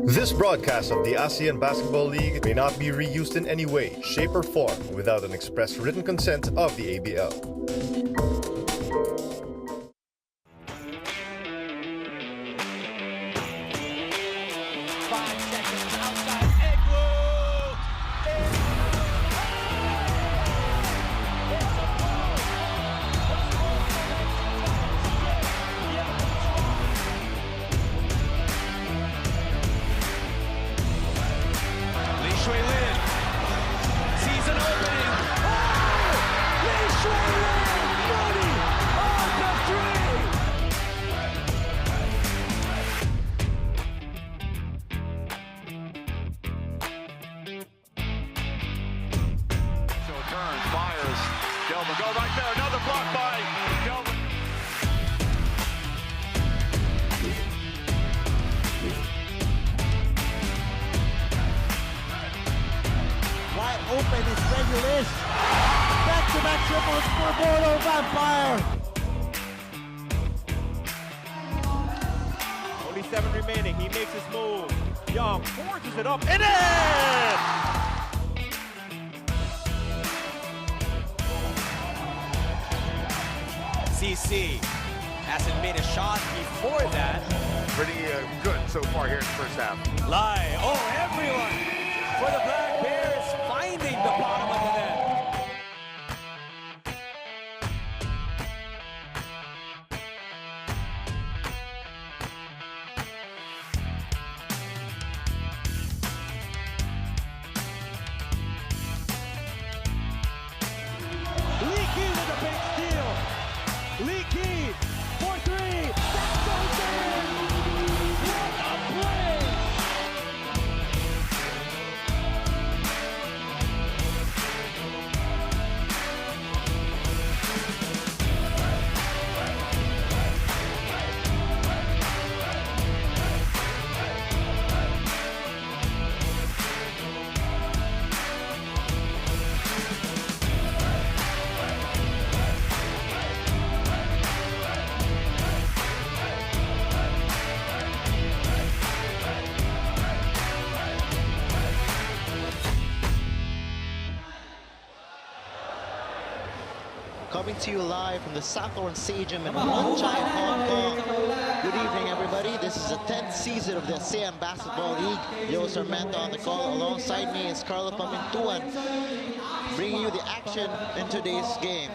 This broadcast of the ASEAN Basketball League may not be reused in any way, shape, or form without an express written consent of the ABL. Miguel right there, another block by Miguel. Wide open is Regulus. Back-to-back triples for Mono Vampire. Only 7 remaining, he makes his move. Young forces it up, and in! CC hasn't made a shot before that. Pretty good so far here in the first half. Lai, oh everyone for the Black Bears finding the bottom of the net. Leaky with a big steal. Leaky for 3. That goes in. What a play! Coming to you live from the Southorn Stadium in Hong Kong. Good evening, everybody. This is the 10th season of the ASEAN Basketball League. Yo, Sarmento on the call. Alongside me is Carlo Pamintuan, bringing you the action in today's game.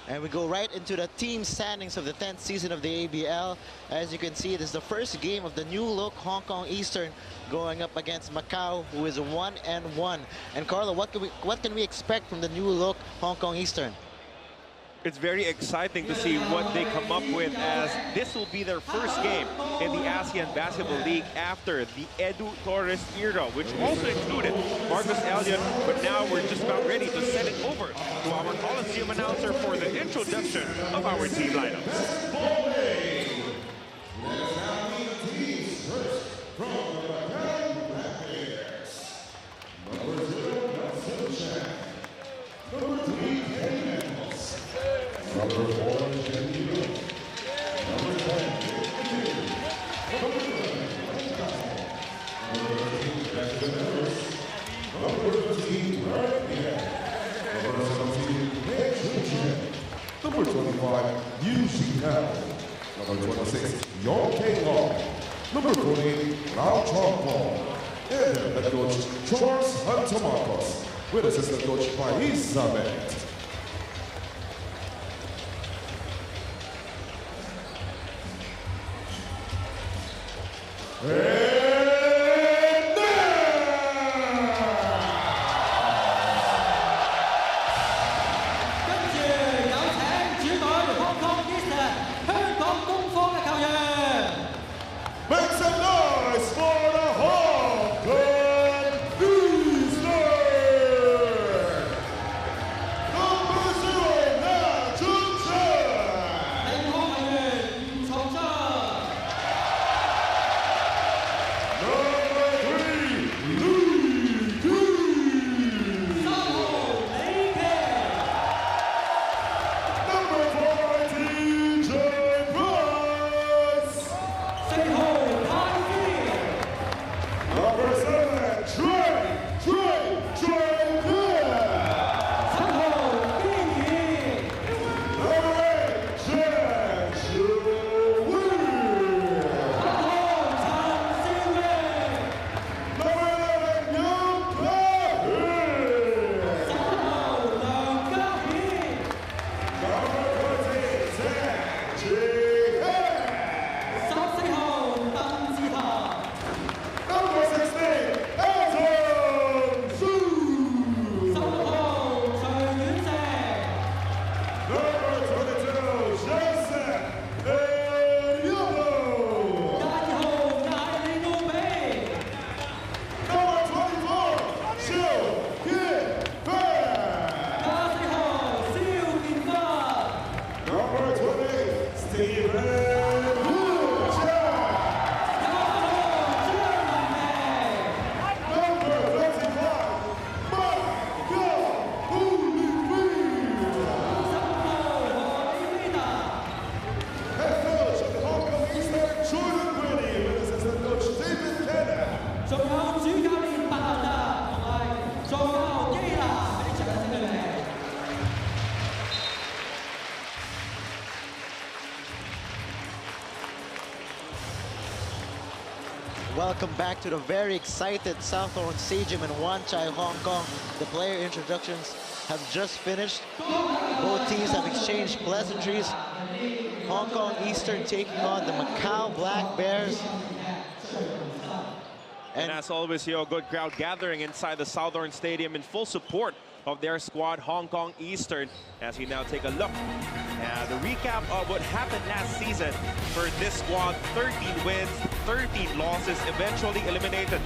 And we go right into the team standings of the 10th season of the ABL. As you can see, it is the first game of the new look Hong Kong Eastern going up against Macau, who is 1-1. And Carlo, what can we expect from the new look Hong Kong Eastern? It's very exciting to see what they come up with, as this will be their first game in the ASEAN Basketball League after the Edu Torres era, which also included Marcus Elliott, but now we're just about ready to send it over to our Coliseum announcer for the introduction of our team lineups. Number 25, Yu Xinghao. Number 26, Yong Keng Long. Number 48, Lau Chong Pong. And their head coach, Charles Hantomakos, with assistant coach Faiz Ahmed. Welcome back to the very excited Southorn Stadium in Wan Chai, Hong Kong. The player introductions have just finished. Both teams have exchanged pleasantries. Hong Kong Eastern taking on the Macau Black Bears. And as always, a good crowd gathering inside the Southorn Stadium in full support of their squad, Hong Kong Eastern, as we now take a look at the recap of what happened last season for this squad. 13 wins, 13 losses, eventually eliminated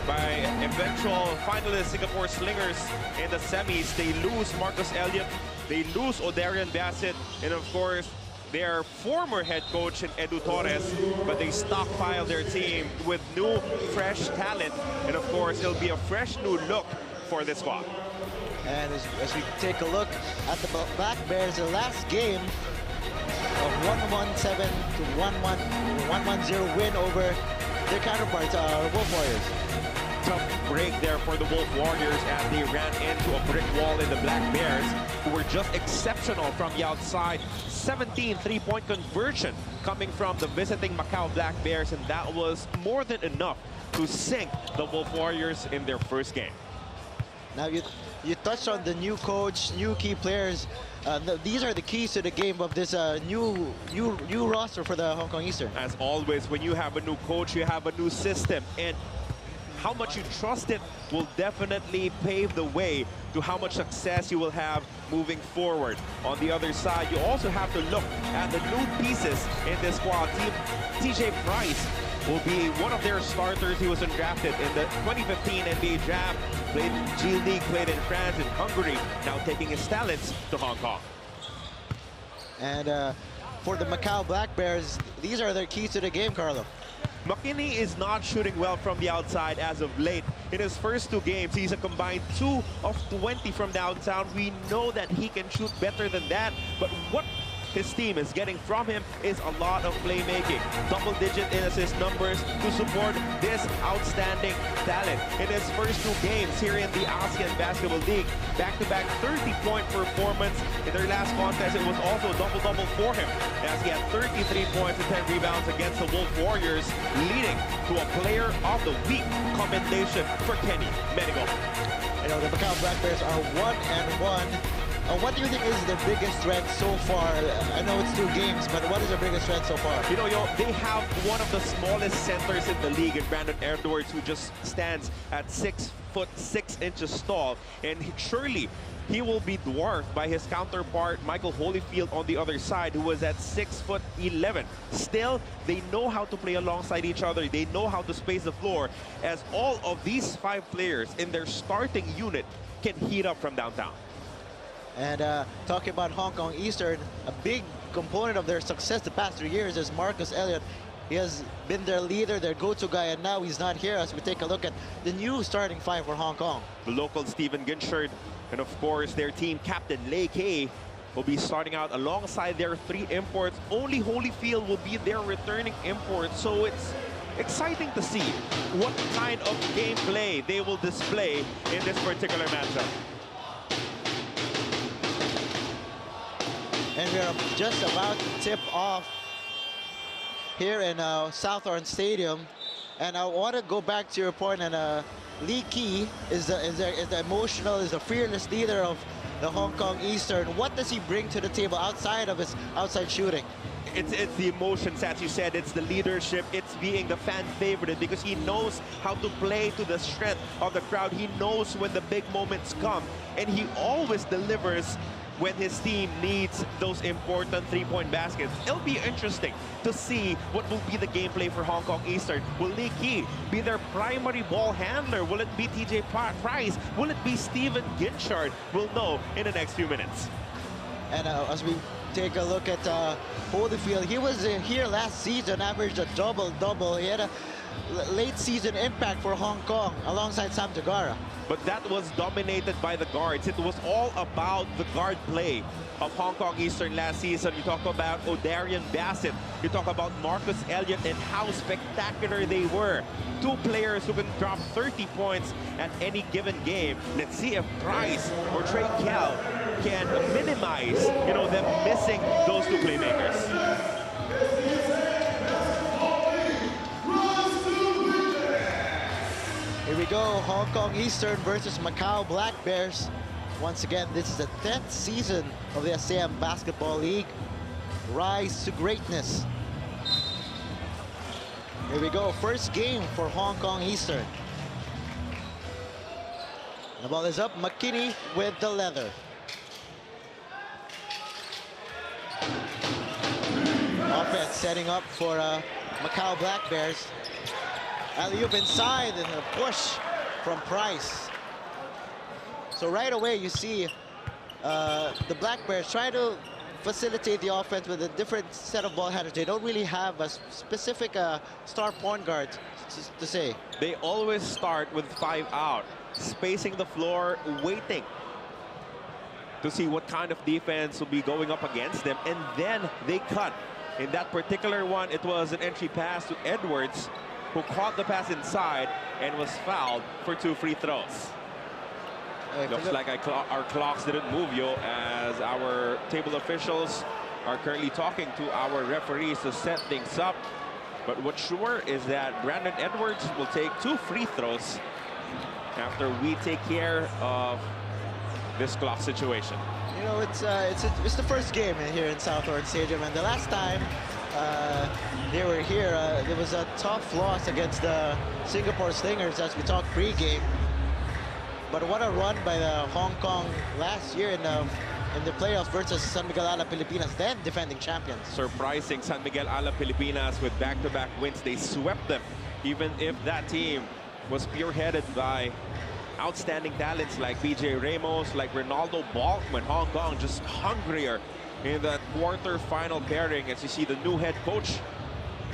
by eventual finalist Singapore Slingers in the semis. They lose Marcus Elliott, they lose Odarian Bassett, and of course, their former head coach in Edu Torres, but they stockpile their team with new, fresh talent, and of course, it'll be a fresh new look for this squad. And as we take a look at the Black Bears, the last game of 1-1-7 to 1-1-0 win over their counterparts, Wolf Warriors. Tough break there for the Wolf Warriors as they ran into a brick wall in the Black Bears, who were just exceptional from the outside. 17 three-point conversion coming from the visiting Macau Black Bears, and that was more than enough to sink the Wolf Warriors in their first game. Now you touched on the new coach, new key players. These are the keys to the game of this new roster for the Hong Kong Eastern. As always, when you have a new coach, you have a new system, and how much you trust it will definitely pave the way to how much success you will have moving forward. On the other side, you also have to look at the new pieces in this squad. TJ Price will be one of their starters. He was undrafted in the 2015 NBA draft, played in G League, played in France and Hungary, now taking his talents to Hong Kong. And for the Macau Black Bears, these are their keys to the game, Carlo. McKinney is not shooting well from the outside as of late. In his first 2 games, he's a combined 2 of 20 from downtown. We know that he can shoot better than that, but what his team is getting from him is a lot of playmaking. Double-digit in assist numbers to support this outstanding talent. In his first 2 games here in the ASEAN Basketball League, back-to-back 30-point performance. In their last contest, it was also a double-double for him, as he had 33 points and 10 rebounds against the Wolf Warriors, leading to a Player of the Week commendation for Kenny Miguel. You know, the Macau Black Bears are 1-1. What do you think is the biggest threat so far? I know it's 2 games, but what is the biggest threat so far? You know, they have one of the smallest centers in the league in Brandon Edwards, who just stands at 6'6" tall, and surely he will be dwarfed by his counterpart Michael Holyfield on the other side, who was at 6'11". Still, they know how to play alongside each other. They know how to space the floor, as all of these 5 players in their starting unit can heat up from downtown. And talking about Hong Kong Eastern, a big component of their success the past 3 years is Marcus Elliott. He has been their leader, their go-to guy, and now he's not here as we take a look at the new starting 5 for Hong Kong. The local Steven Ginchard, and of course their team captain Lei Kay will be starting out alongside their 3 imports. Only Holyfield will be their returning import, so it's exciting to see what kind of gameplay they will display in this particular matchup. And we are just about to tip off here in Southorn Stadium. And I want to go back to your point, and Lee Kee is the emotional, is the fearless leader of the Hong Kong Eastern. What does he bring to the table outside of his outside shooting? It's the emotions, as you said. It's the leadership. It's being the fan favorite, because he knows how to play to the strength of the crowd. He knows when the big moments come, and he always delivers when his team needs those important 3-point baskets. It'll be interesting to see what will be the gameplay for Hong Kong Eastern. Will Lee Kee be their primary ball handler? Will it be TJ Price? Will it be Steven Ginchard? We'll know in the next few minutes. And as we take a look at Holyfield. He was here last season, averaged a double-double. He had a late season impact for Hong Kong alongside Sam Tagara. But that was dominated by the guards. It was all about the guard play of Hong Kong Eastern last season. You talk about O'Darian Bassett. You talk about Marcus Elliott and how spectacular they were. Two players who can drop 30 points at any given game. Let's see if Price or Trey Kell can minimize, them missing those two playmakers. Here we go, Hong Kong Eastern versus Macau Black Bears. Once again, this is the 10th season of the ASEAN Basketball League. Rise to greatness. Here we go, first game for Hong Kong Eastern. The ball is up, McKinney with the leather. Offense setting up for Macau Black Bears. Alley-oop inside and a push from Price. So right away you see the Black Bears try to facilitate the offense with a different set of ball handlers. They don't really have a specific star point guard to say. They always start with 5 out, spacing the floor, waiting to see what kind of defense will be going up against them, and then they cut. In that particular one, it was an entry pass to Edwards, who caught the pass inside and was fouled for 2 free throws. Looks like our clocks didn't move, as our table officials are currently talking to our referees to set things up. But what's sure is that Brandon Edwards will take 2 free throws after we take care of this clock situation. It's the first game here in Southorn Stadium, and the last time they were here, there was a tough loss against the Singapore Slingers, as we talked pre-game. But what a run by the Hong Kong last year in the playoffs versus San Miguel Alab Pilipinas, then defending champions. Surprising San Miguel Alab Pilipinas with back-to-back wins. They swept them, even if that team was spearheaded by outstanding talents like BJ Ramos, like Ronaldo Balkman. Hong Kong just hungrier in that quarter-final pairing. As you see, the new head coach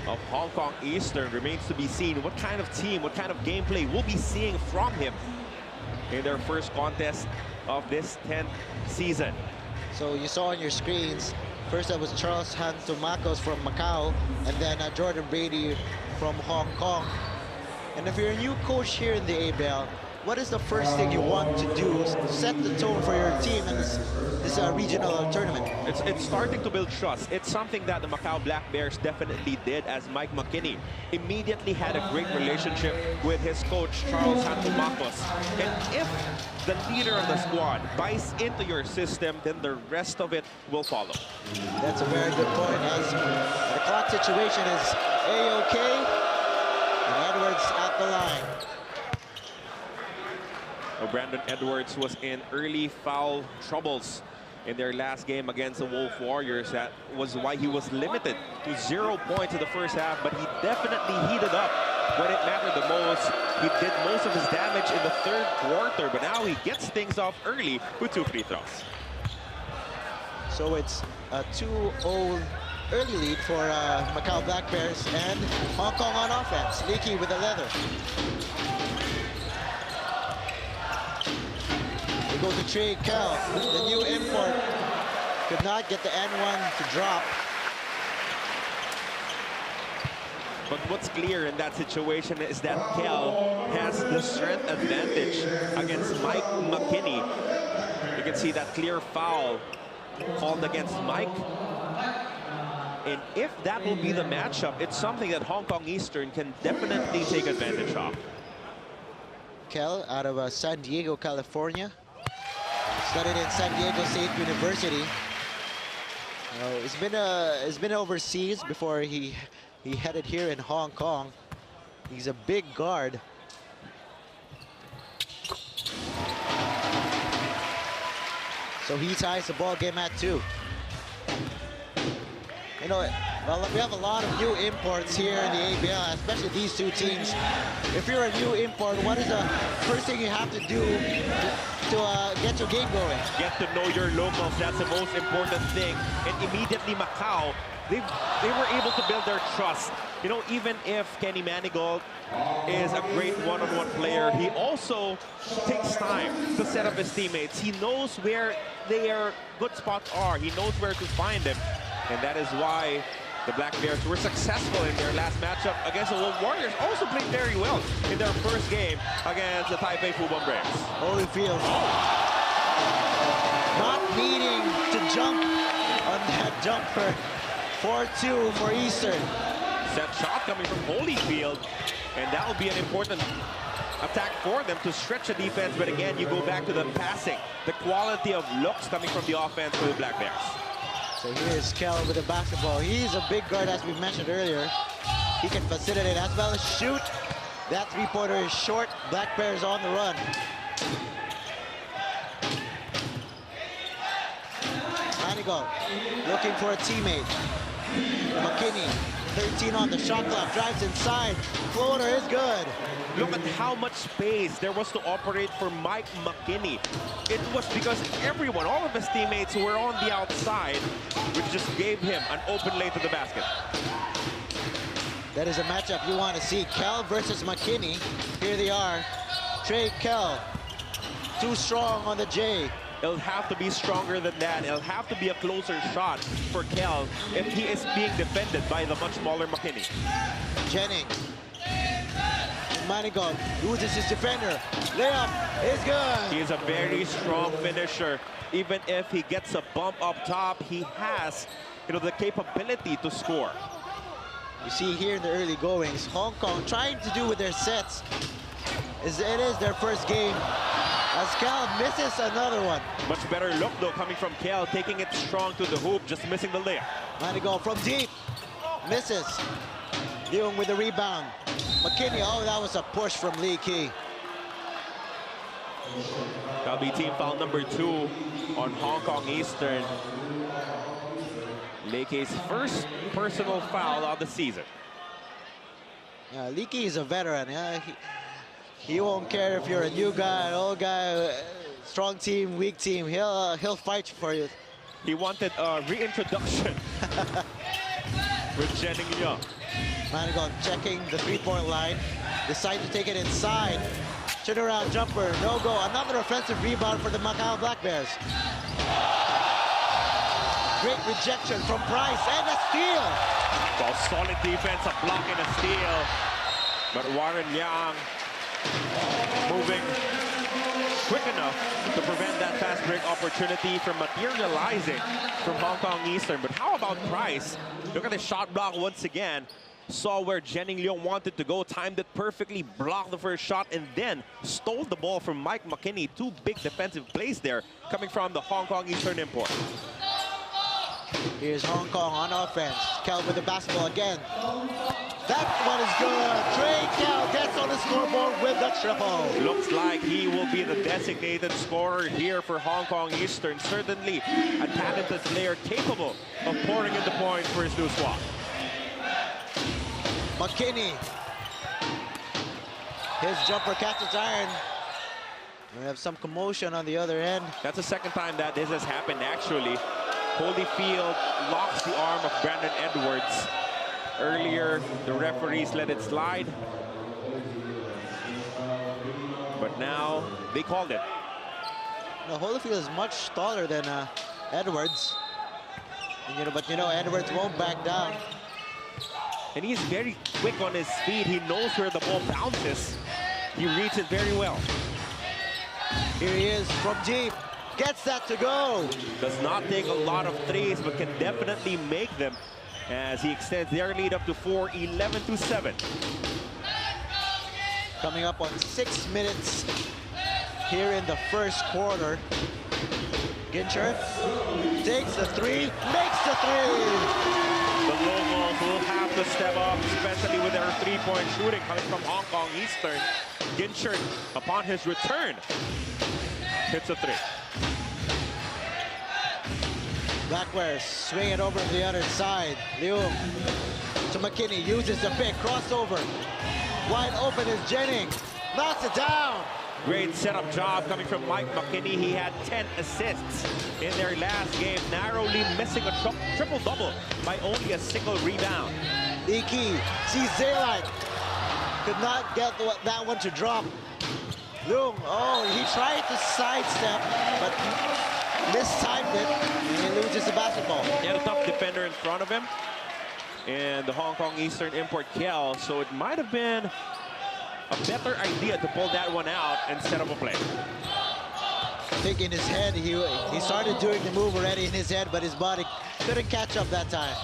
of Hong Kong Eastern remains to be seen. What kind of team, what kind of gameplay we'll be seeing from him in their first contest of this 10th season. So you saw on your screens, first that was Charles Hantomacos from Macau, and then Jordan Brady from Hong Kong. And if you're a new coach here in the ABL, what is the first thing you want to do to set the tone for your team in this regional tournament? It's starting to build trust. It's something that the Macau Black Bears definitely did, as Mike McKinney immediately had a great relationship with his coach, Charles Hantomacos. And if the leader of the squad buys into your system, then the rest of it will follow. That's a very good point, as the clock situation is A-OK, and Edwards at the line. Brandon Edwards was in early foul troubles in their last game against the Wolf Warriors. That was why he was limited to 0 points in the first half, but he definitely heated up when it mattered the most. He did most of his damage in the third quarter, but now he gets things off early with 2 free throws. So it's a 2-0 early lead for Macau Black Bears, and Hong Kong on offense. Leakey with the leather. Go to Trey Kell, the new import, could not get the N1 to drop. But what's clear in that situation is that Kell has the strength advantage against Mike McKinney. You can see that clear foul called against Mike. And if that will be the matchup, it's something that Hong Kong Eastern can definitely take advantage of. Kell out of San Diego, California. Studied in San Diego State University. He's been overseas before he headed here in Hong Kong. He's a big guard. So he ties the ball game at 2. Well, we have a lot of new imports here in the ABL, especially these 2 teams. If you're a new import, what is the first thing you have to do to get your game going. Get to know your locals. That's the most important thing. And immediately Macau, they were able to build their trust. You know, even if Kenny Manigault is a great one-on-one player, he also takes time to set up his teammates. He knows where their good spots are. He knows where to find them. And that is why the Black Bears were successful in their last matchup against the Wolf Warriors. Also played very well in their first game against the Taipei Fubon Braves. Holyfield not needing to jump on that jumper. 4-2 for Eastern. Set shot coming from Holyfield, and that will be an important attack for them to stretch the defense. But again, you go back to the passing, the quality of looks coming from the offense for the Black Bears. So here's Kel with the basketball. He's a big guard, as we mentioned earlier. He can facilitate as well as shoot. That three-pointer is short. Black Bears on the run. Manigault looking for a teammate. McKinney, 13 on the shot clock, drives inside. Floater is good. Look at how much space there was to operate for Mike McKinney. It was because everyone, all of his teammates were on the outside, which just gave him an open lane to the basket. That is a matchup you want to see. Kel versus McKinney. Here they are. Trey Kel, too strong on the J. It'll have to be stronger than that. It'll have to be a closer shot for Kel if he is being defended by the much smaller McKinney. Jennings. Manigault loses his defender. Layup is good. He is a very strong finisher. Even if he gets a bump up top, he has, you know, the capability to score. You see here in the early goings, Hong Kong trying to do with their sets. It is their first game. As Kel misses another one. Much better look though coming from Kel, taking it strong to the hoop, just missing the layup. Manigault from deep, misses. Dealing with the rebound. McKinney, oh, that was a push from Lee Kee. That'll be team foul number 2 on Hong Kong Eastern. Lee Kee's first personal foul of the season. Lee Kee is a veteran. He won't care if you're a new guy, an old guy, strong team, weak team. He'll fight for you. He wanted a reintroduction with Jennings Young. Manigault checking the three-point line. Decide to take it inside. Turnaround jumper, no go. Another offensive rebound for the Macau Black Bears. Great rejection from Price and a steal. Well, solid defense, a block and a steal. But Warren Yang moving quick enough to prevent that fast break opportunity from materializing from Hong Kong Eastern. But how about Price? Look at the shot block once again. Saw where Jennings Leong wanted to go, timed it perfectly, blocked the first shot, and then stole the ball from Mike McKinney. 2 big defensive plays there coming from the Hong Kong Eastern import. Here's Hong Kong on offense. Kel with the basketball again. That one is good. Trey Kel gets on the scoreboard with the triple. Looks like he will be the designated scorer here for Hong Kong Eastern. Certainly a talented player capable of pouring in the points for his new squad. McKinney. His jumper catches iron. We have some commotion on the other end. That's the second time that this has happened, actually. Holyfield locks the arm of Brandon Edwards. Earlier, the referees let it slide. But now, they called it. No, Holyfield is much taller than Edwards. And, but Edwards won't back down. And he's very quick on his feet. He knows where the ball bounces. He reads it very well. Here he is from deep. Gets that to go. Does not take a lot of threes, but can definitely make them as he extends their lead up to 4, 11-7. Coming up on 6 minutes here in the first quarter. Gincher takes the 3, makes the 3. The Locals will have to step up, especially with their three-point shooting coming from Hong Kong Eastern. Gincher, upon his return, hits a 3. Black Bears swing it over to the other side. Leung to McKinney, uses the pick, crossover. Wide open is Jennings, knocks it down. Great setup job coming from Mike McKinney. He had 10 assists in their last game, narrowly missing a triple-double by only a single rebound. Iki sees daylight. Could not get that one to drop. Lung, oh, he tried to sidestep, but mistimed it, and he loses the basketball. He had a tough defender in front of him, and the Hong Kong Eastern import Kel, so it might have been a better idea to pull that one out instead of a play. I think in his head, he started doing the move already in his head, but his body couldn't catch up that time.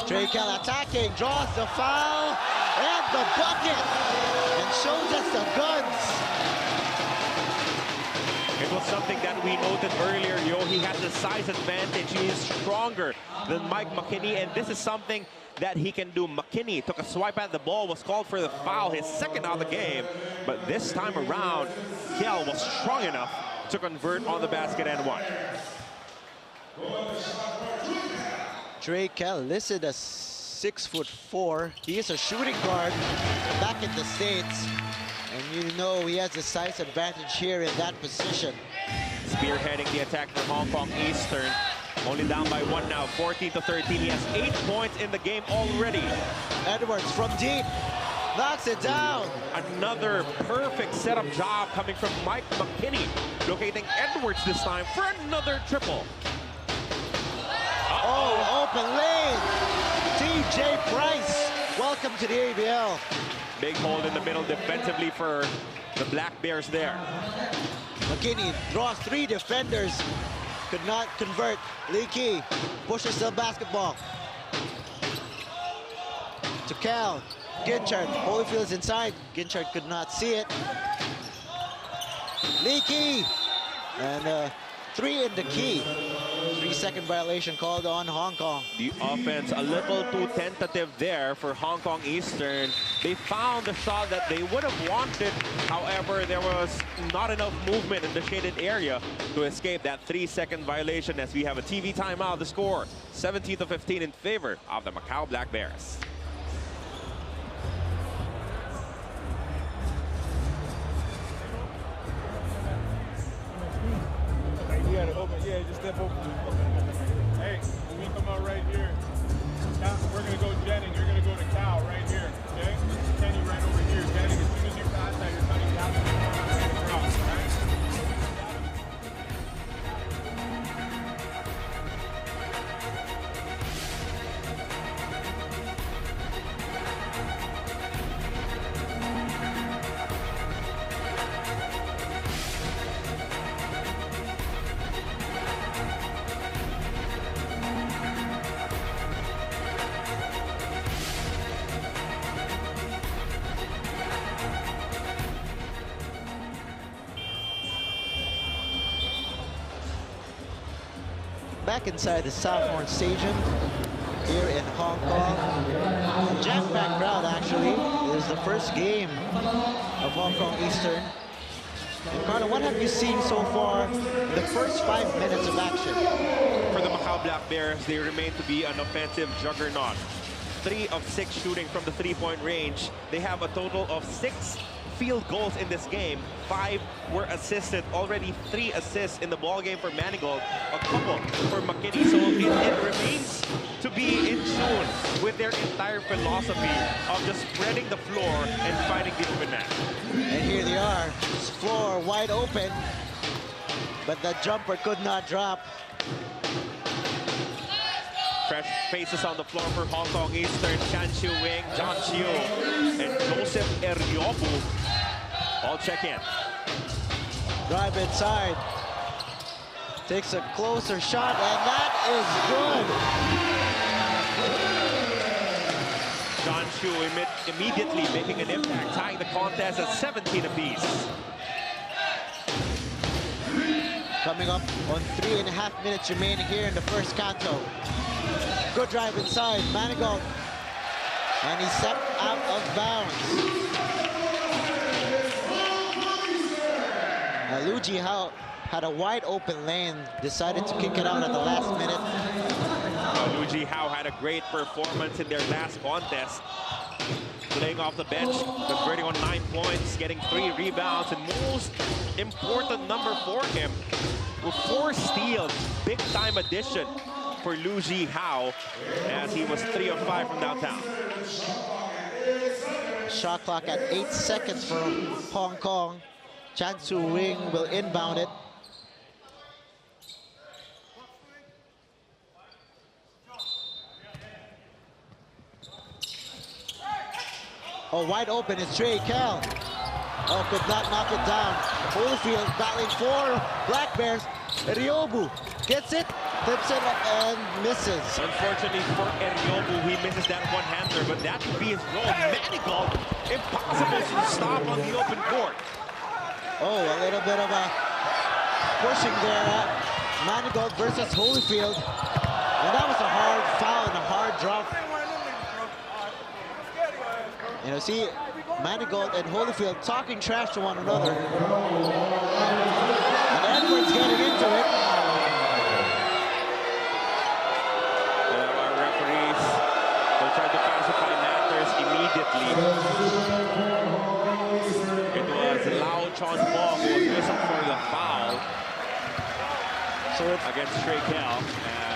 Trey Kel attacking, draws the foul, and the bucket, and shows us the guns. It was something that we noted earlier, he has the size advantage. He is stronger than Mike McKinney, and this is something that he can do. McKinney took a swipe at the ball, was called for the foul, his second of the game. But this time around, Kel was strong enough to convert on the basket and won. Trey Kel listed as 6'4". He is a shooting guard back in the States. And you know he has a size advantage here in that position. Spearheading the attack for Hong Kong Eastern. Only down by 1 now, 14-13. He has 8 points in the game already. Edwards from deep, knocks it down. Another perfect setup job coming from Mike McKinney. Locating Edwards this time for another triple. Oh, open lane. TJ Price, welcome to the ABL. Big hold in the middle defensively for the Black Bears there. McKinney draws 3 defenders. Could not convert. Lee Kee pushes the basketball. To Cal. Ginchard. Holyfield's inside. Ginchard could not see it. Lee Kee. And 3 in the key. 3-second violation called on Hong Kong. The offense a little too tentative there for Hong Kong Eastern. They found the shot that they would have wanted. However, there was not enough movement in the shaded area to escape that 3-second violation, as we have a TV timeout. The score 17-15 in favor of the Macau Black Bears. You gotta open, yeah, just step over. Hey, when we come out right here, we're gonna go jetting. You're gonna go to Cal right here, okay? Kenny right over here. Jetting, as soon as you pass that, you're coming down to the corner and across, right? Back inside the Southorn Stadium here in Hong Kong. Jam-packed crowd, actually. It is the first game of Hong Kong Eastern. And Carla, what have you seen so far in the first 5 minutes of action? For the Macau Black Bears, they remain to be an offensive juggernaut. 3 of 6 shooting from the 3-point range. They have a total of 6 field goals in this game. 5 were assisted. Already 3 assists in the ball game for Manigault. A couple for McKinney. So it remains to be in tune with their entire philosophy of just spreading the floor and finding the open man. And here they are. Floor wide open. But the jumper could not drop. Fresh faces on the floor for Hong Kong Eastern. Chan Chiu Wing, John Chiu, and Joseph Eriobu all check in. Drive inside. Takes a closer shot, and that is good. John Chiu immediately making an impact, tying the contest at 17 apiece. Coming up on 3.5 minutes remaining here in the first canto. Good drive inside, Manigault. And he stepped out of bounds. Lu Jihao had a wide open lane, decided to kick it out at the last minute. Lu Jihao had a great performance in their last contest. playing off the bench, converting on 9 points, getting 3 rebounds, and most important number for him with 4 steals. Big time addition for Liu Zhihao as he was 3 of 5 from downtown. Shot clock at 8 seconds for Hong Kong. Chan Su Wing will inbound it. Oh, wide open is Trey Kell. Oh, could not knock it down. Holyfield battling for Black Bears. Ryobu gets it, flips it and misses. Unfortunately for Ryobu, he misses that one-hander, but that would be his role. Manigault, impossible to stop on the open court. Oh, a little bit of a pushing there. Manigault versus Holyfield. And that was a hard foul and a hard drop. You know, see Manigault and Holyfield talking trash to one another. And Edwards getting into it. Our referees will try to pacify matters immediately. It was Lau Chon Bong who was whistled for the foul against Trey Kell.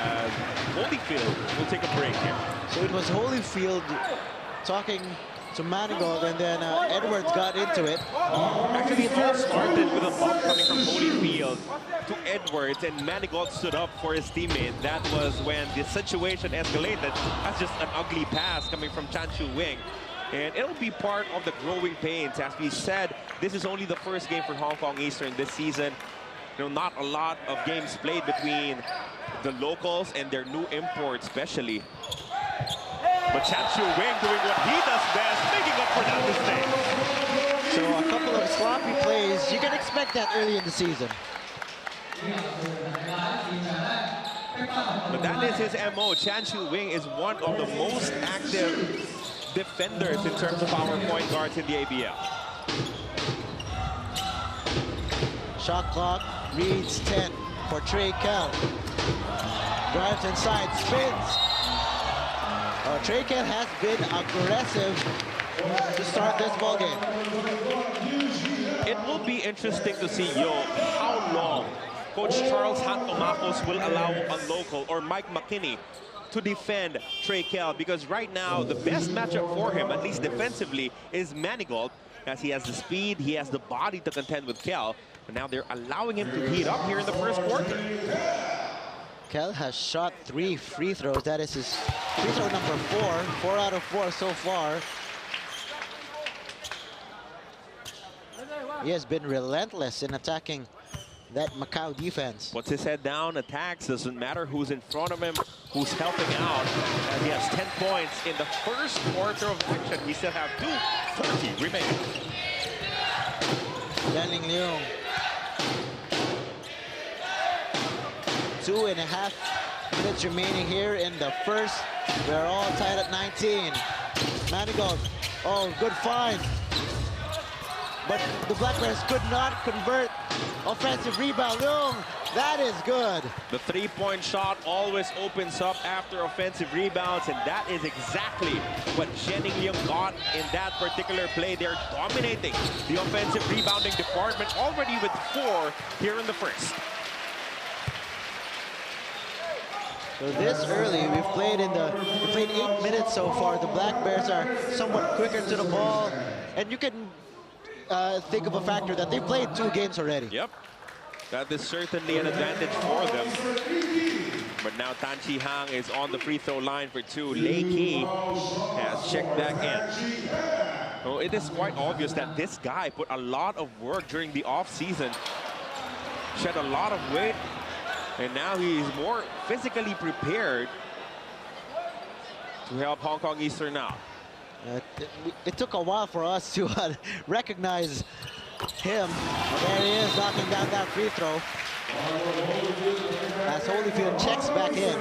And Holyfield will take a break here. So it was Holyfield talking to Manigault, and then Edwards got into it. Actually, it all started with a bump coming from Holyfield to Edwards, and Manigault stood up for his teammate. That was when the situation escalated. That's just an ugly pass coming from Chan Chu Wing. And it'll be part of the growing pains. As we said, this is only the first game for Hong Kong Eastern this season. You know, not a lot of games played between the locals and their new imports, especially. But Chan Chu Wing doing what he does best, making up for that mistake. So a couple of sloppy plays. You can expect that early in the season. But that is his MO. Chan Chu Wing is one of the most active defenders in terms of our point guards in the ABL. Shot clock reads 10 for Trey Kell. Drives inside, spins. Trey Kell has been aggressive to start this ball game. It will be interesting to see, how long Coach Charles Hantomacos will allow a local or Mike McKinney to defend Trey Kell, because right now the best matchup for him, at least defensively, is Manigault, as he has the speed, he has the body to contend with Kell. But now they're allowing him to heat up here in the first quarter. Kell has shot 3 free throws. That is his free throw number 4. 4 out of 4 so far. He has been relentless in attacking that Macau defense. Puts his head down, attacks, doesn't matter who's in front of him, who's helping out. And he has 10 points in the first quarter of action. We still have 2:40 remaining. Yanling Leung. 2.5 minutes remaining here in the first. We're all tied at 19. Manigault, oh, good find. But the Black Bears could not convert. Offensive rebound, Leung, that is good. The three-point shot always opens up after offensive rebounds, and that is exactly what Yanling Leung got in that particular play. They're dominating the offensive rebounding department already with 4 here in the first. So this early, we've played 8 minutes so far. The Black Bears are somewhat quicker to the ball, and you can think of a factor that they played 2 games already. Yep, that is certainly an advantage for them. But now Tan Chi Hang is on the free throw line for 2. Lei Ki has checked back in. Well, it is quite obvious that this guy put a lot of work during the off-season, shed a lot of weight, and now he's more physically prepared to help Hong Kong Eastern out. It took a while for us to recognize him. There he is, knocking down that free throw. As Holyfield checks back in.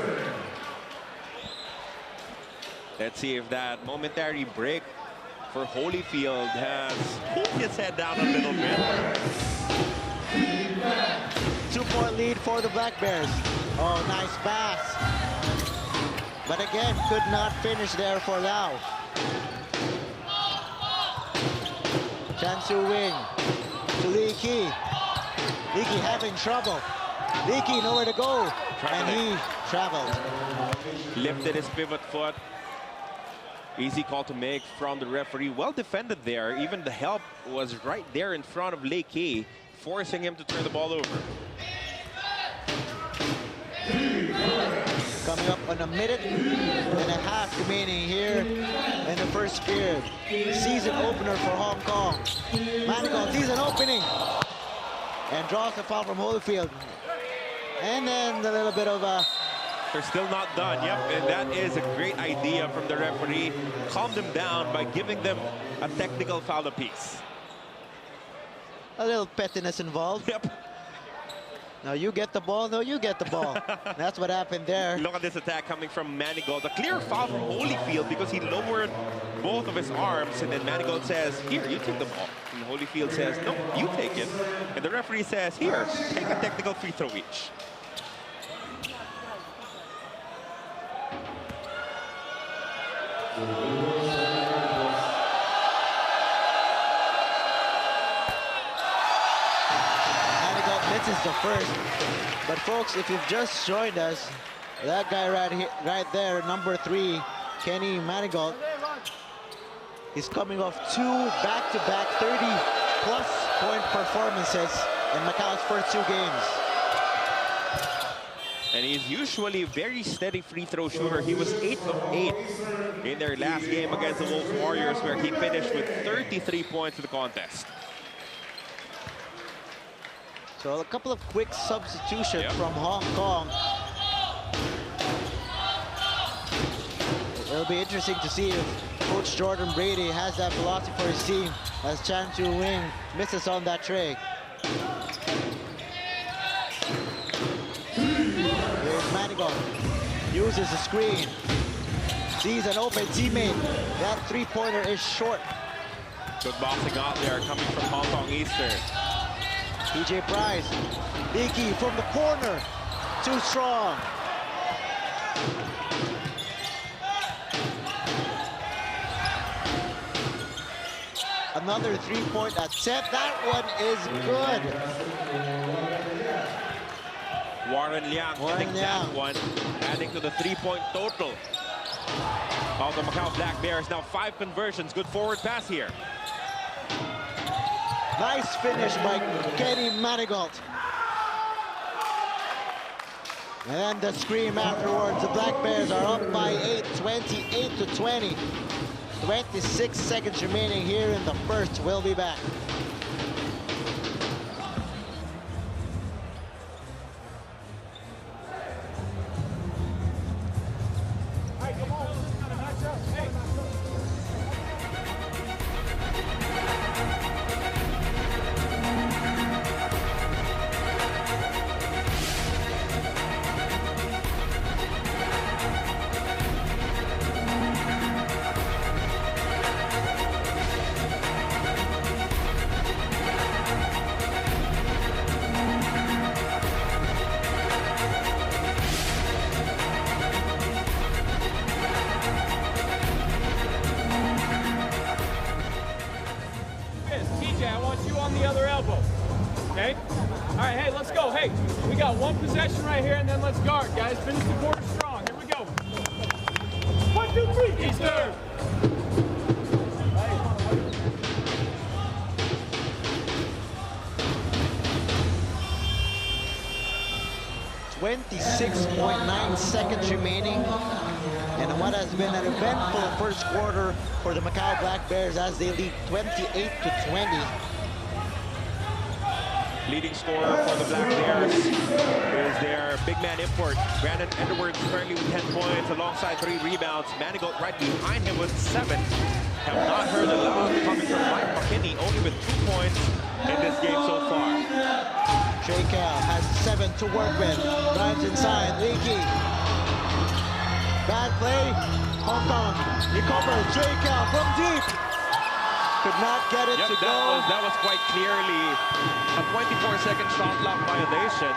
Let's see if that momentary break for Holyfield has pulled his head down a little bit. 2-point lead for the Black Bears. Oh, nice pass. But again, could not finish there for Lau. Chan Su Wing to Lee Ki. Lee Ki having trouble. Lee Ki nowhere to go, and he traveled. Lifted his pivot foot. Easy call to make from the referee. Well defended there. Even the help was right there in front of Lee Ki, forcing him to turn the ball over. Coming up on a minute and a half remaining here in the first period. Season opener for Hong Kong. Manigault, season opening. And draws the foul from Holyfield. And then a little bit of a... They're still not done, yep, and that is a great idea from the referee. Calm them down by giving them a technical foul apiece. A little pettiness involved. Yep. Now you get the ball, no, you get the ball. That's what happened there. Look at this attack coming from Manigault. A clear foul from Holyfield because he lowered both of his arms, and then Manigault says, here, you take the ball. And Holyfield says, no, you take it. And the referee says, here, take a technical free throw each. Manigault misses the first. But folks, if you've just joined us, that guy right there, number 3, Kenny Manigault, he's coming off 2 back-to-back 30-plus point performances in Macau's first 2 games. And he's usually a very steady free throw shooter. He was 8 of 8 in their last game against the Wolf Warriors, where he finished with 33 points in the contest. So a couple of quick substitutions from Hong Kong. It'll be interesting to see if Coach Jordan Brady has that philosophy for his team as Chan Chu Wing misses on that tray. Here's Manigault. Uses the screen. Sees an open teammate. That three-pointer is short. Good boxing out there coming from Hong Kong Eastern. PJ Price. Iki from the corner. Too strong. Another three-point attempt. That one is good. Warren Liang hitting that one, adding to the three-point total of the Macau Black Bears. Now 5 conversions. Good forward pass here. Nice finish by Kenny Manigault. And the scream afterwards. The Black Bears are up by 8, 28-20. 26 seconds remaining here in the first. We'll be back. We got one possession right here, and then let's guard, guys. Finish the quarter strong. Here we go. 1, 2, 3. Eastern. 26.9 seconds remaining. And what has been an eventful first quarter for the Macau Black Bears as they lead 28-20. Leading scorer for the Black Bears is their big man import. Brandon Edwards currently with 10 points alongside 3 rebounds. Manigault right behind him with 7. Have not heard a lot coming from Mike McKinney, only with 2 points in this game so far. Trey Cal has 7 to work with. Drives inside, Leaky. Bad play. Hong Kong recovers. Trey Cal from deep. Could not get it to go. That was quite clearly a 24-second shot clock violation.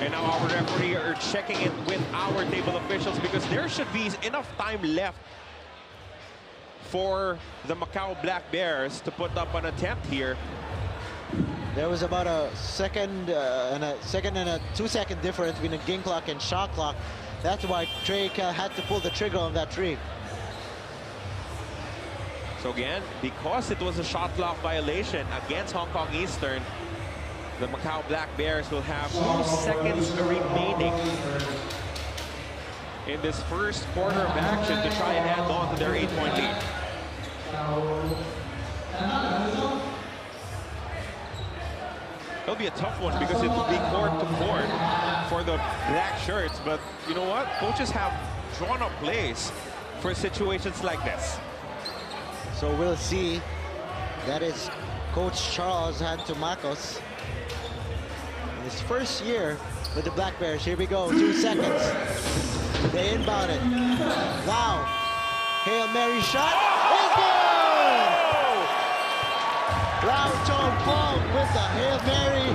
And now our referee are checking it with our table officials because there should be enough time left for the Macau Black Bears to put up an attempt here. There was about a second and a 2-second difference between the game clock and shot clock. That's why Trey had to pull the trigger on that three. So again, because it was a shot clock violation against Hong Kong Eastern, the Macau Black Bears will have 2 seconds remaining in this first quarter of action to try and add on to their 8-point lead. It'll be a tough one because it will be court to court for the black shirts. But you know what? Coaches have drawn up plays for situations like this. So we'll see. That is Coach Charles Hantumacos. His first year with the Black Bears. Here we go, 2 seconds. They inbound it. Wow. Hail Mary shot. It's good! Lau Chong Fong with the Hail Mary.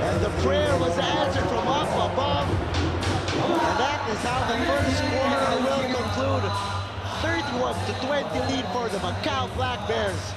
And the prayer was answered from up above. And that is how the first quarter will conclude. 31-20 lead for the Macau Black Bears.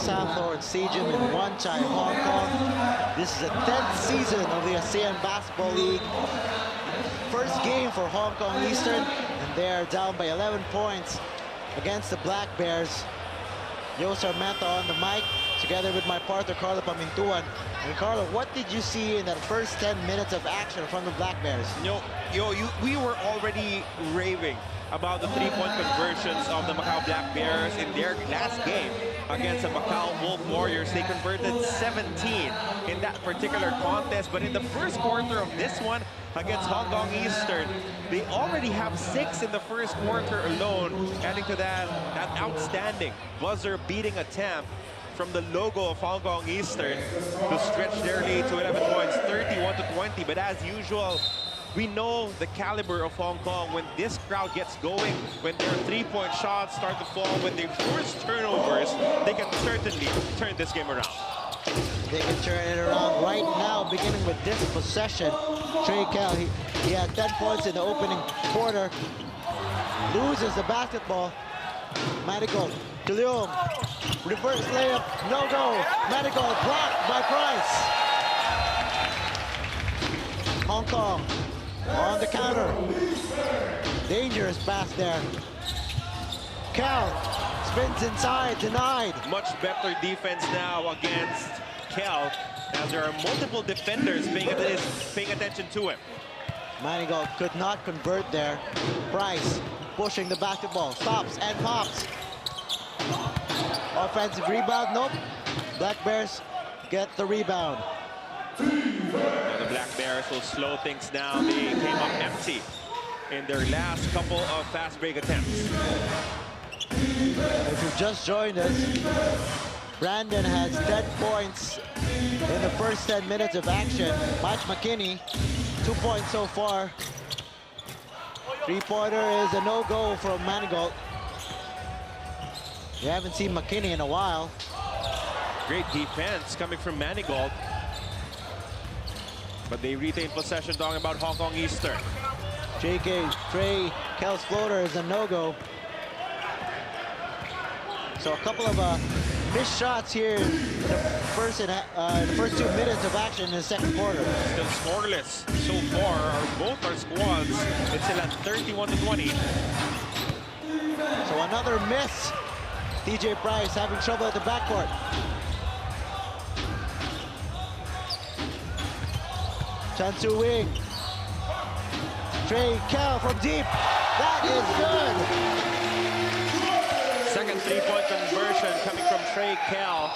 Southorn Stadium in Wan Chai, Hong Kong. This is the 10th season of the ASEAN Basketball League. First game for Hong Kong Eastern, and they are down by 11 points against the Black Bears. Yo Sarmento on the mic, together with my partner Carlo Pamintuan. And Carlo, what did you see in that first 10 minutes of action from the Black Bears? We were already raving about the three-point conversions of the Macau Black Bears in their last game against the Macau Wolf Warriors. They converted 17 in that particular contest, but in the first quarter of this one against Hong Kong Eastern, they already have 6 in the first quarter alone, adding to that an outstanding buzzer-beating attempt from the logo of Hong Kong Eastern to stretch their lead to 11 points, 31-20. But as usual, we know the caliber of Hong Kong. When this crowd gets going, when their three-point shots start to fall, when they force turnovers, they can certainly turn this game around. They can turn it around right now, beginning with this possession. Trey Kell, he had 10 points in the opening quarter. Loses the basketball. Manigault to Leung. Reverse layup, no go. Manigault blocked by Price. Hong Kong on the counter. Dangerous pass there. Cal spins inside, denied. Much better defense now against Cal, as there are multiple defenders paying attention to him. Manigault could not convert there. Price pushing the basketball, stops and pops. Offensive rebound, nope. Black Bears get the rebound. Now the Black Bears will slow things down. They came up empty in their last couple of fast break attempts. If you've just joined us, Brandon has 10 points in the first 10 minutes of action. Mike McKinney, 2 points so far. 3-pointer is a no-go from Manigault. We haven't seen McKinney in a while. Great defense coming from Manigault. But they retain possession, talking about Hong Kong Eastern. Trey Kell's floater is a no-go. So a couple of missed shots here in the first 2 minutes of action in the second quarter. Still scoreless so far. Both our squads, it's still at 31-20. So another miss. TJ Price having trouble at the backcourt. Chan Su Wing. Trey Kell from deep. That is good. Second three-point conversion coming from Trey Kell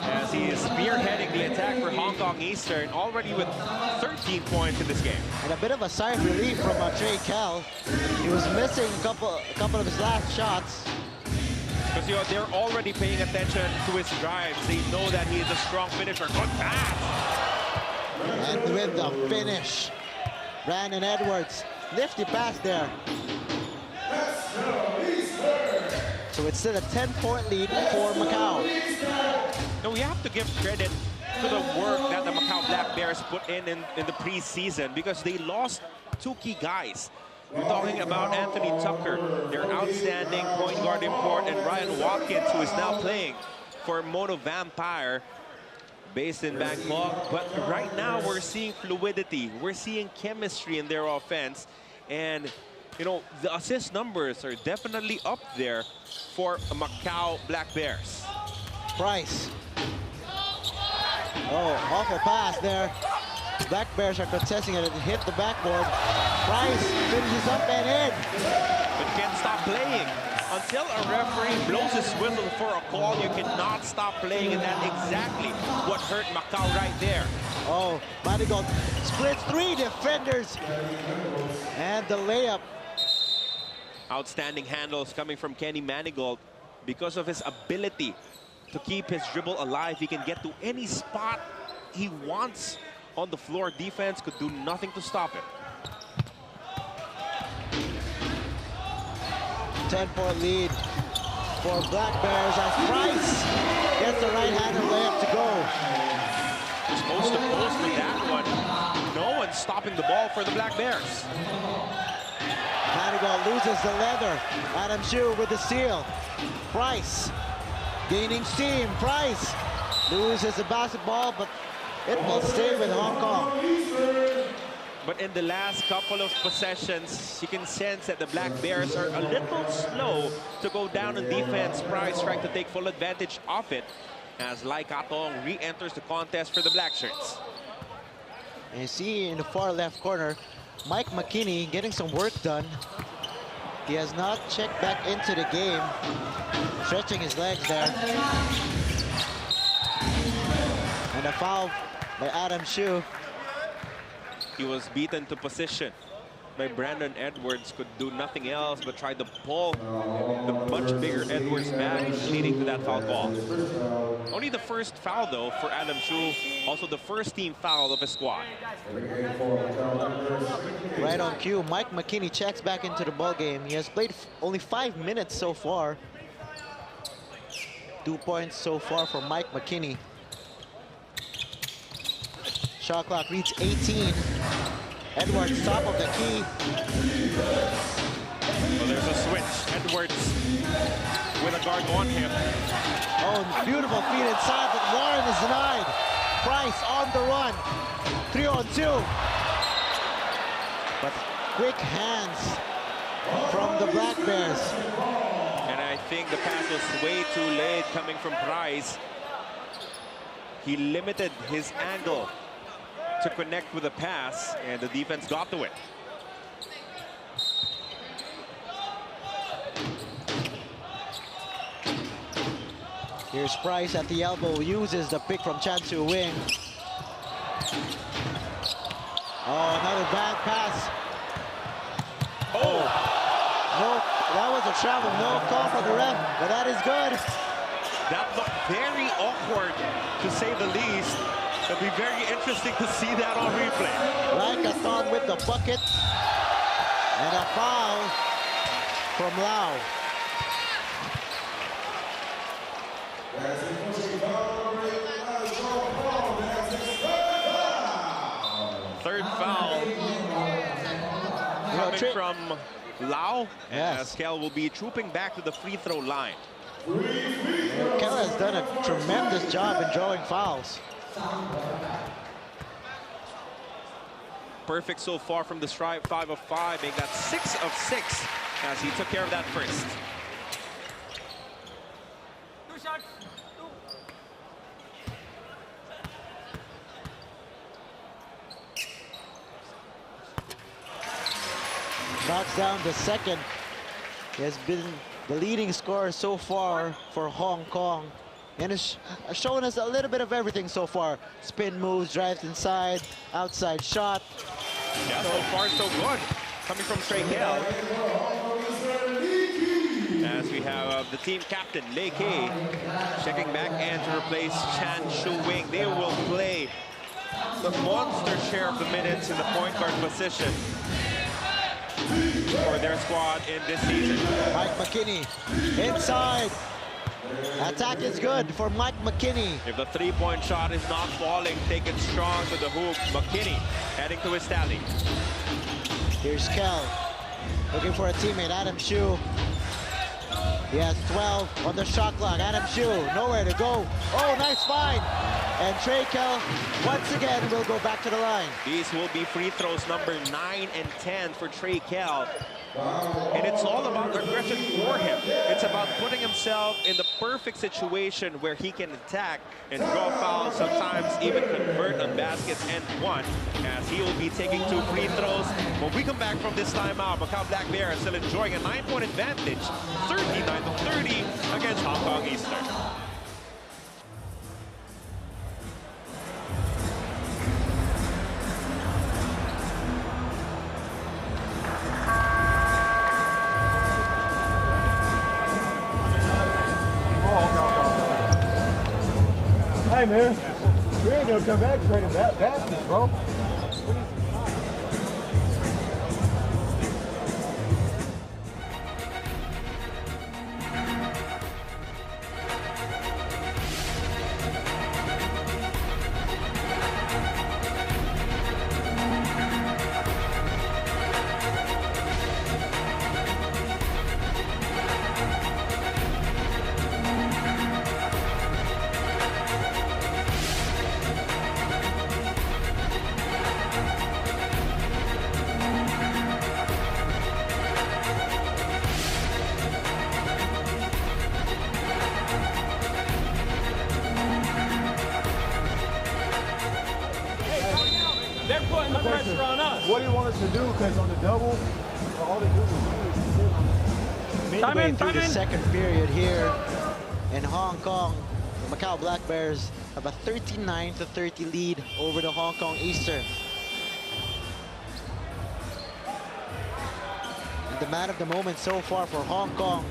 as he is spearheading the attack for Hong Kong Eastern, already with 13 points in this game. And a bit of a sigh of relief from Trey Kell. He was missing a couple of his last shots. Because they're already paying attention to his drives. They know that he is a strong finisher. Good pass! And with the finish, Brandon Edwards, nifty pass there. So it's still a 10-point lead for Macau. Now we have to give credit to the work that the Macau Black Bears put in the preseason, because they lost 2 key guys. We're talking about Anthony Tucker, their outstanding point guard import, and Ryan Watkins, who is now playing for Mono Vampire, based in Bangkok. But right now we're seeing fluidity, we're seeing chemistry in their offense, and you know, the assist numbers are definitely up there for Macau Black Bears. Price. Oh, awful pass there. Black Bears are contesting it and hit the backboard. Price finishes up and in. But can't stop playing. Until a referee blows his whistle for a call, you cannot stop playing, and that's exactly what hurt Macau right there. Oh, Manigault splits 3 defenders. And the layup. Outstanding handles coming from Kenny Manigault. Because of his ability to keep his dribble alive, he can get to any spot he wants on the floor. Defense could do nothing to stop it. 10-point lead for Black Bears as Price gets the right-handed layup to go. Just post to post with that one. No one's stopping the ball for the Black Bears. Manigault loses the leather. Adam Shu with the steal. Price gaining steam. Price loses the basketball, but it will stay with Hong Kong. But in the last couple of possessions, you can sense that the Black Bears are a little slow to go down in defense. Price trying to take full advantage of it as Lai Katong re-enters the contest for the Black Shirts. And you see in the far left corner, Mike McKinney getting some work done. He has not checked back into the game, stretching his legs there. And a foul by Adam Shu. He was beaten to position by Brandon Edwards, could do nothing else but try to pull the much bigger Edwards back, leading to that foul call. Only the first foul, though, for Adam Shu, also the first team foul of his squad. Right on cue, Mike McKinney checks back into the ball game. He has played only 5 minutes so far. 2 points so far for Mike McKinney. Shot clock reads 18. Edwards top of the key. So there's a switch. Edwards with a guard on him. Oh, beautiful feed inside, but Warren is denied. Price on the run. 3-on-2. But quick hands from the Black Bears. And I think the pass was way too late coming from Price. He limited his angle to connect with the pass, and the defense got to it. Here's Price at the elbow, uses the pick from Chan Su Wing. Oh, another bad pass. Oh! No, that was a travel, no call for the ref, but that is good. That looked very awkward, to say the least. It'll be very interesting to see that on replay. Ragathon with the bucket. And a foul from Lau. Third foul coming from Lau. Yes. As Kel will be trooping back to the free throw line. Kel has done a tremendous job in drawing fouls. Perfect so far from the stripe, 5 of 5, making that 6 of 6 as he took care of that first. Knocks down the second. He has been the leading scorer so far for Hong Kong. And has shown us a little bit of everything so far. Spin moves, drives inside, outside shot. Yeah, so far so good. Coming from Trey Kel. As we have the team captain, Lei Kei, checking back in to replace Chan Shu-Wing. They will play the monster share of the minutes in the point guard position for their squad in this season. Mike McKinney inside. Attack is good for Mike McKinney. If the three-point shot is not falling, take it strong to the hoop. McKinney heading to his tally. Here's Kel looking for a teammate, Adam Shu. He has 12 on the shot clock. Adam Shu, nowhere to go. Oh, nice find. And Trey Kel, once again, will go back to the line. These will be free throws number 9 and 10 for Trey Kel. And it's all about aggression for him. It's about putting himself in the perfect situation where he can attack and draw fouls, sometimes even convert on baskets and one, as he will be taking 2 free throws. When we come back from this timeout, Macau Black Bears still enjoying a 9-point advantage, 39-30 against Hong Kong Eastern. Hey, man, we ain't gonna come back straight in that basket, bro. They're putting the pressure on us. What do you want us to do? Because on the double, all they do is Midway through the second period here in Hong Kong, the Macau Black Bears have a 39-30 lead over the Hong Kong Eastern. And the man of the moment so far for Hong Kong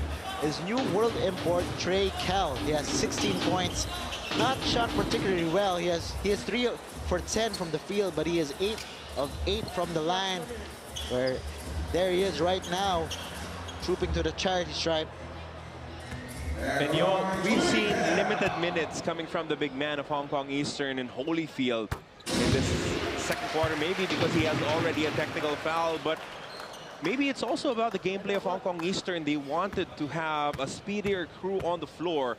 is new world import Trey Kel. He has 16 points, not shot particularly well. He has 3 for 10 from the field, but he is 8 of 8 from the line, where there he is right now, trooping to the charity stripe. And you know, we've seen limited minutes coming from the big man of Hong Kong Eastern in Holyfield in this second quarter, maybe because he has already a technical foul, but maybe it's also about the gameplay of Hong Kong Eastern. They wanted to have a speedier crew on the floor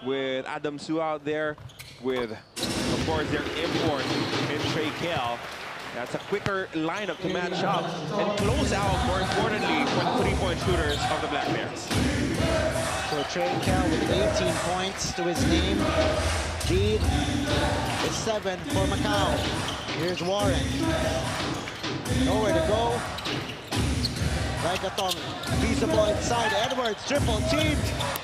with Adam Su out there, with, of course, their import in Trey Kel. That's a quicker lineup to match up and close out, more importantly, for the three-point shooters of the Black Bears. So Trey Kel with 18 points to his name. Lead is 7 for Macau. Here's Warren. Nowhere to go. Ragathon feeds the ball inside. Edwards, triple teamed.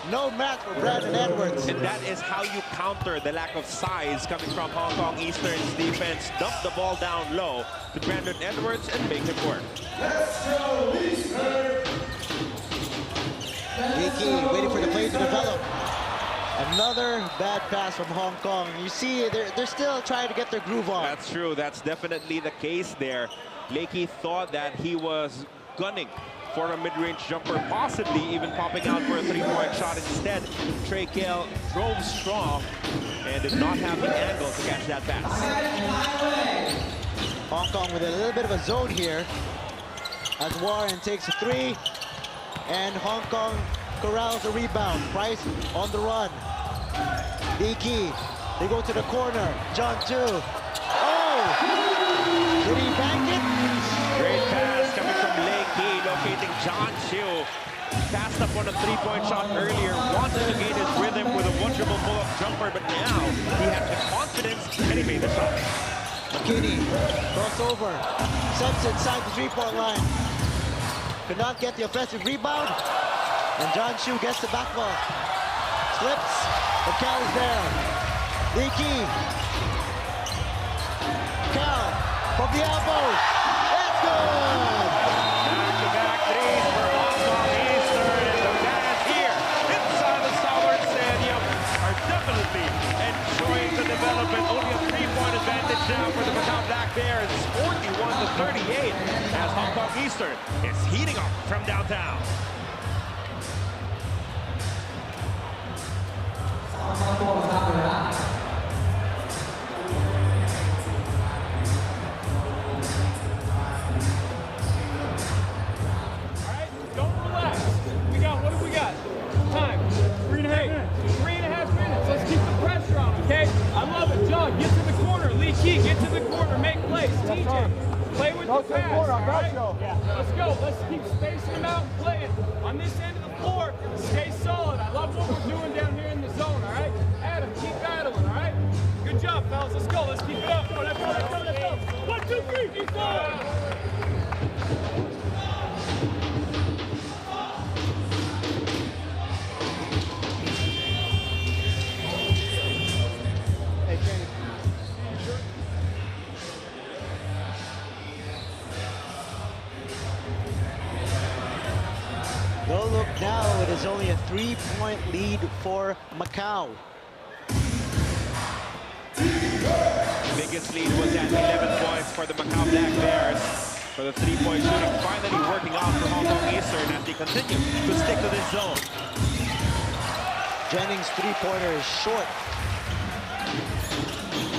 No match for Brandon Edwards. And that is how you counter the lack of size coming from Hong Kong Eastern's defense. Dump the ball down low to Brandon Edwards and make it work. Let's go, Eastern! Leaky waiting for the play to develop. Another bad pass from Hong Kong. You see, they're still trying to get their groove on. That's true. That's definitely the case there. Lakey thought that he was gunning for a mid-range jumper, possibly even popping out for a three-point shot. Instead, Trey Kale drove strong and did not have the angle to catch that pass. Hong Kong with a little bit of a zone here as Warren takes a three, and Hong Kong corrals the rebound. Price on the run. Leakey, they go to the corner. John Chu. Oh! Did he bank it? Great pass coming from Leakey, locating John Chu. Passed up on a three-point shot earlier, wanted to gain his rhythm with a one-dribble pull-up jumper, but now he has the confidence and he made the shot. McKinney, crossover, steps inside the three-point line. Could not get the offensive rebound, and John Chu gets the back ball. Slips, but Cal is there. Leakey. Cal from the elbow. That's good! Back-to-back threes for Hong Kong Eastern, and the fans here inside the Southorn Stadium are definitely enjoying the development. Only a three-point advantage now for the Macau Black Bears, 41-38, as Hong Kong Eastern is heating up from downtown. Get to the corner, make plays. TJ, play with the pass, all right? Let's go. Let's keep spacing them out and playing. On this end of the floor, stay solid. I love what we're doing down here in the zone, all right? Adam, keep battling, all right? Good job, fellas. Let's go. Let's keep it up. Let's go, let's go, let's go. 1, 2, 3, keep going. No look now, it is only a 3-point lead for Macau. Biggest lead was at 11 points for the Macau Black Bears. For the three-point shooting finally working out for Hong Kong Eastern as they continue to stick to this zone. Jennings' three-pointer is short.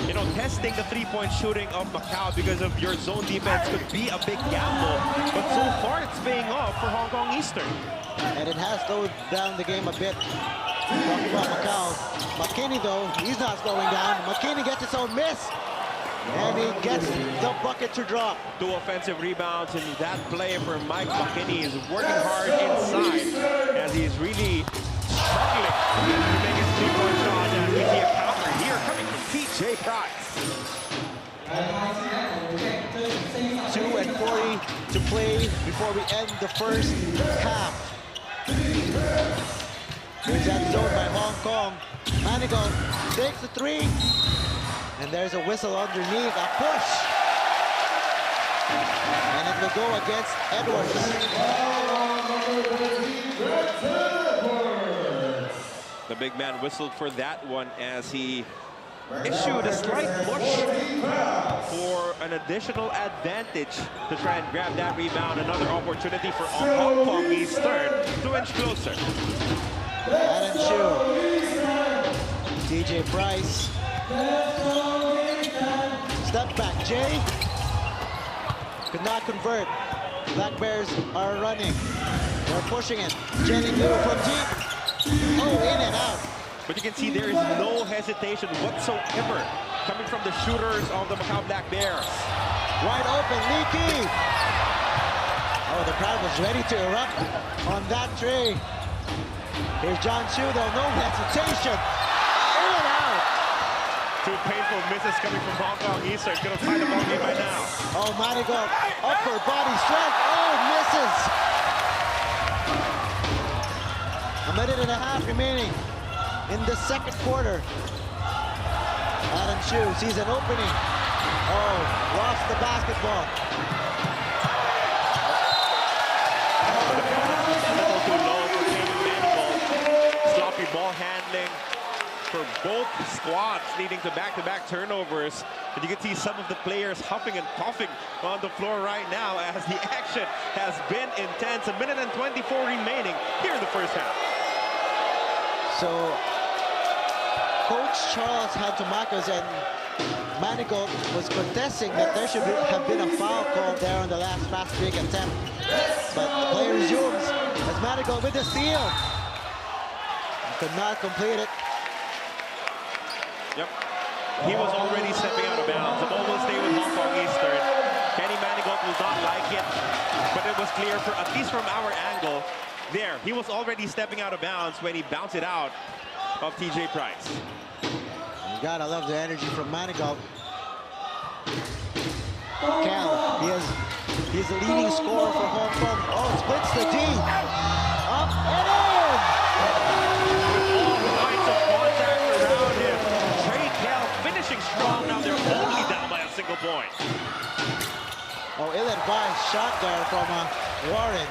You know, testing the three-point shooting of Macau because of your zone defense could be a big gamble, but so far it's paying off for Hong Kong Eastern. And it has slowed down the game a bit. Talking about Macau. McKinney, though, he's not slowing down. McKinney gets his own miss, and he gets the bucket to drop. 2 offensive rebounds, and that play for Mike McKinney is working hard inside as he's really struggling to make his three-point shot. And we see a counter here coming from TJ Price. 2:40 to play before we end the first half. Here's that zone by Hong Kong. Manigal takes the three, and there's a whistle underneath, a push. And it will go against Edwards. The big man whistled for that one as he issued a slight push for an additional advantage to try and grab that rebound. Another opportunity for Hong Kong Eastern to inch closer. Adam Chu. DJ Price. Step back, Jay. Could not convert. Black Bears are running. They're pushing it. Jennings from deep. Oh, in and out. But you can see there is no hesitation whatsoever coming from the shooters of the Macau Black Bears. Wide open, Leakey. Oh, the crowd was ready to erupt on that tray. Here's John Chu, though, no hesitation. In and out. 2 painful misses coming from Hong Kong Eastern. Could have tied the ball game by now. Oh, Manigal, upper body strength. Oh, misses. A minute and a half remaining in the second quarter. Adam Chu sees an opening. Oh, lost the basketball. A little too low for David Manigal. Sloppy ball handling. for both squads, leading to back-to-back turnovers. And you can see some of the players huffing and puffing on the floor right now as the action has been intense. A minute and 24 remaining here in the first half. So, Coach Charles Hantumakos and Manigault was contesting that there should have been a foul call there on the last fast break attempt. But play resumes as Manigault with the steal. Could not complete it. Yep. He was already stepping out of bounds. The ball will stay with Hong Kong Eastern. Kenny Manigault will not like it, but it was clear, for at least from our angle, there. He was already stepping out of bounds when he bounced it out of TJ Price. You gotta love the energy from Manigault. Cal, he's the leading scorer for Hong Kong. Oh, splits the D. Up and in! Points of contact around him. Trey Cal finishing strong. Now they're only down by a single point. Oh, ill-advised shot there from Warren.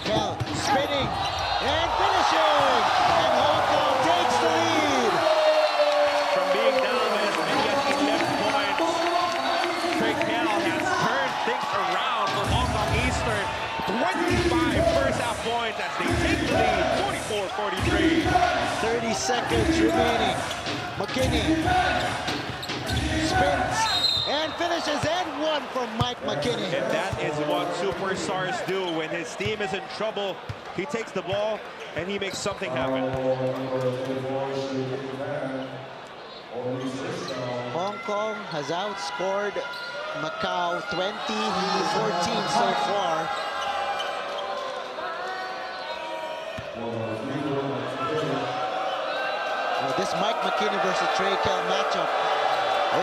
Cal spinning and finishing! And Hong Kong takes the lead! From being down by as many as 11 points, Trey Cal has turned things around for Hong Kong Eastern. 25 first half points as they take the lead, 44-43. 30 seconds remaining. McKinney spins and finishes, and one from Mike McKinney. And that is what superstars do. When his team is in trouble, he takes the ball and he makes something happen. Hong Kong has outscored Macau 20-14 so far. This Mike McKinney versus Trey Cal matchup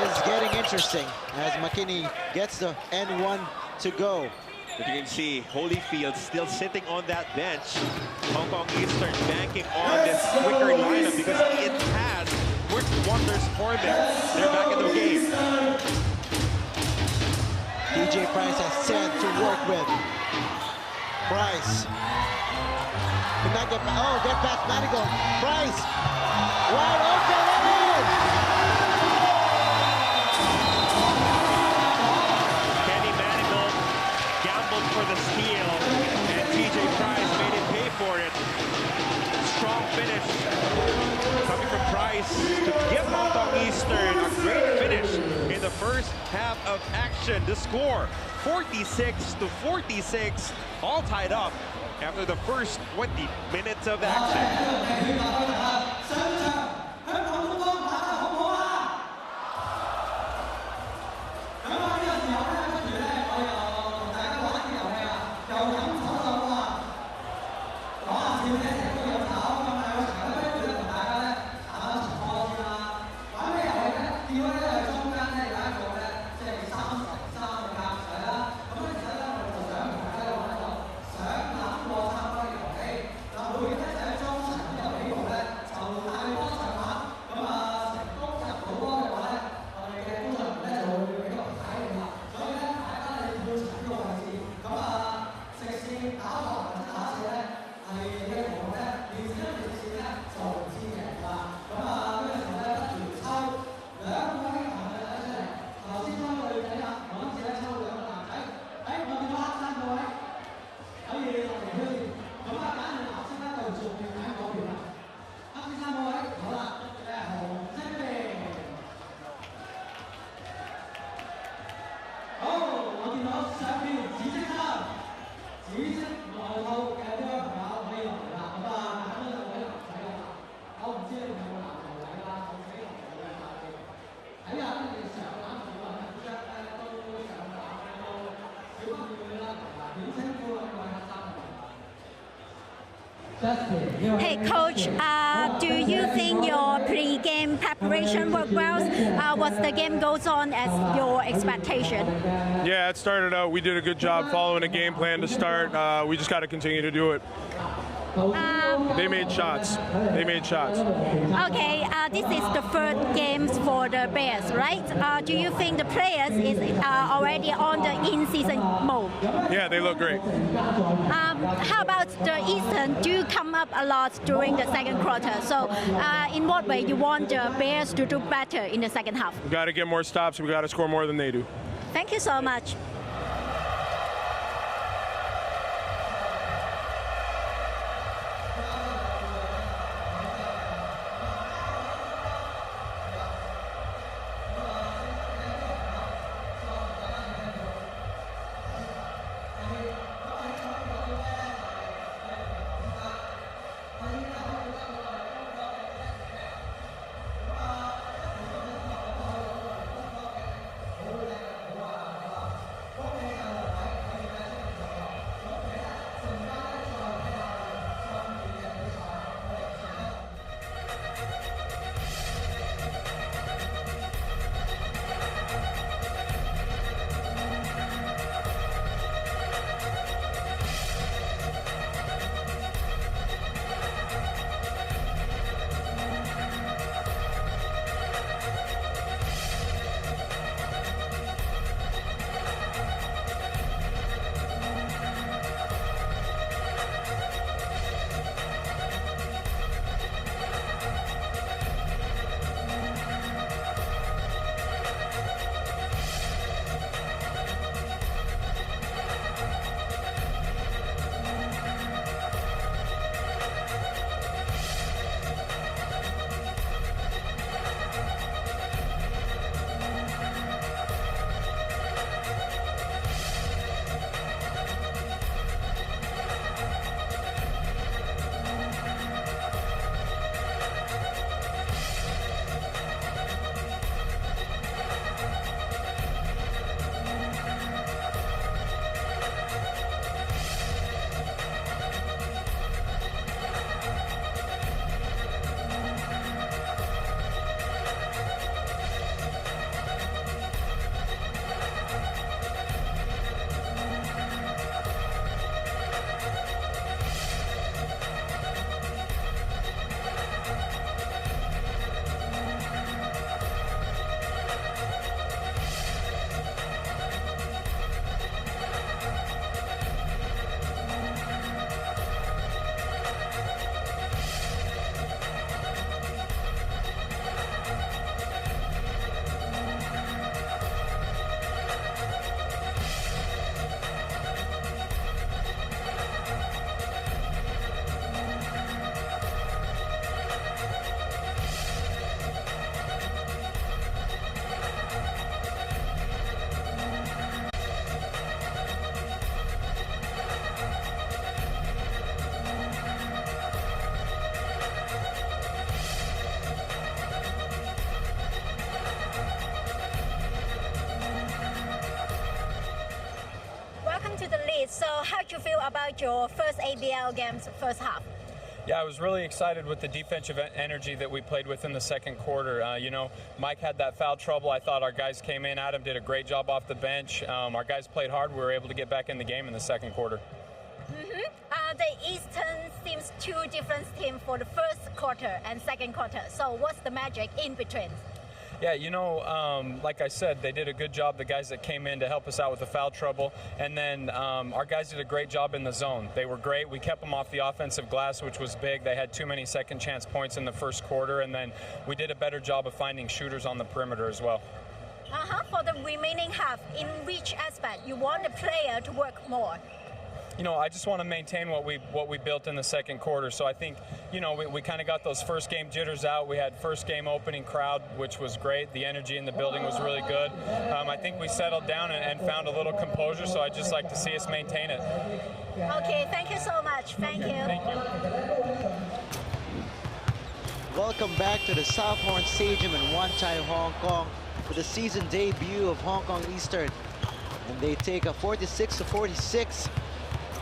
is getting interesting as McKinney gets the N1 to go. But you can see Holyfield still sitting on that bench. Hong Kong Eastern banking on this quicker lineup because it has worked wonders for them. They're back in the game. TJ Price has 10 to work with. Price. Could not get past Manigault. Price. Wide open and in! Kenny Manigault gambled for the steal, and TJ Price made him pay for it. Strong finish coming from Price to give Hong Kong Eastern a great finish in the first half of action. The score, 46-46, all tied up after the first 20 minutes of action. Hey, Coach, do you think your pre-game preparation worked well? Was the game goes on as your expectation? Yeah, it started out. We did a good job following a game plan to start. We just got to continue to do it. They made shots. Okay, this is the third game for the Bears, right? Do you think the players is already on the in-season mode? Yeah, they look great. How about the Eastern? Do you come up a lot during the second quarter? So in what way you want the Bears to do better in the second half? We got to get more stops. We got to score more than they do. Thank you so much. So how do you feel about your first ABL games first half? Yeah, I was really excited with the defensive energy that we played with in the second quarter. Mike had that foul trouble. I thought our guys came in. Adam did a great job off the bench. Our guys played hard. We were able to get back in the game in the second quarter. The Eastern seems two different teams for the first quarter and second quarter. So what's the magic in between? Yeah, like I said, they did a good job, the guys that came in to help us out with the foul trouble. And then our guys did a great job in the zone. They were great. We kept them off the offensive glass, which was big. They had too many second chance points in the first quarter. And then we did a better job of finding shooters on the perimeter as well. For the remaining half, in which aspect you want the player to work more? I just want to maintain what we built in the second quarter. So I think, we kind of got those first game jitters out. We had first game opening crowd, which was great. The energy in the building was really good. I think we settled down and found a little composure. So I'd just like to see us maintain it. Okay, thank you so much. Thank you. Thank you. Welcome back to the Southorn Stadium in Wanchai, Hong Kong, for the season debut of Hong Kong Eastern. And they take a 46-46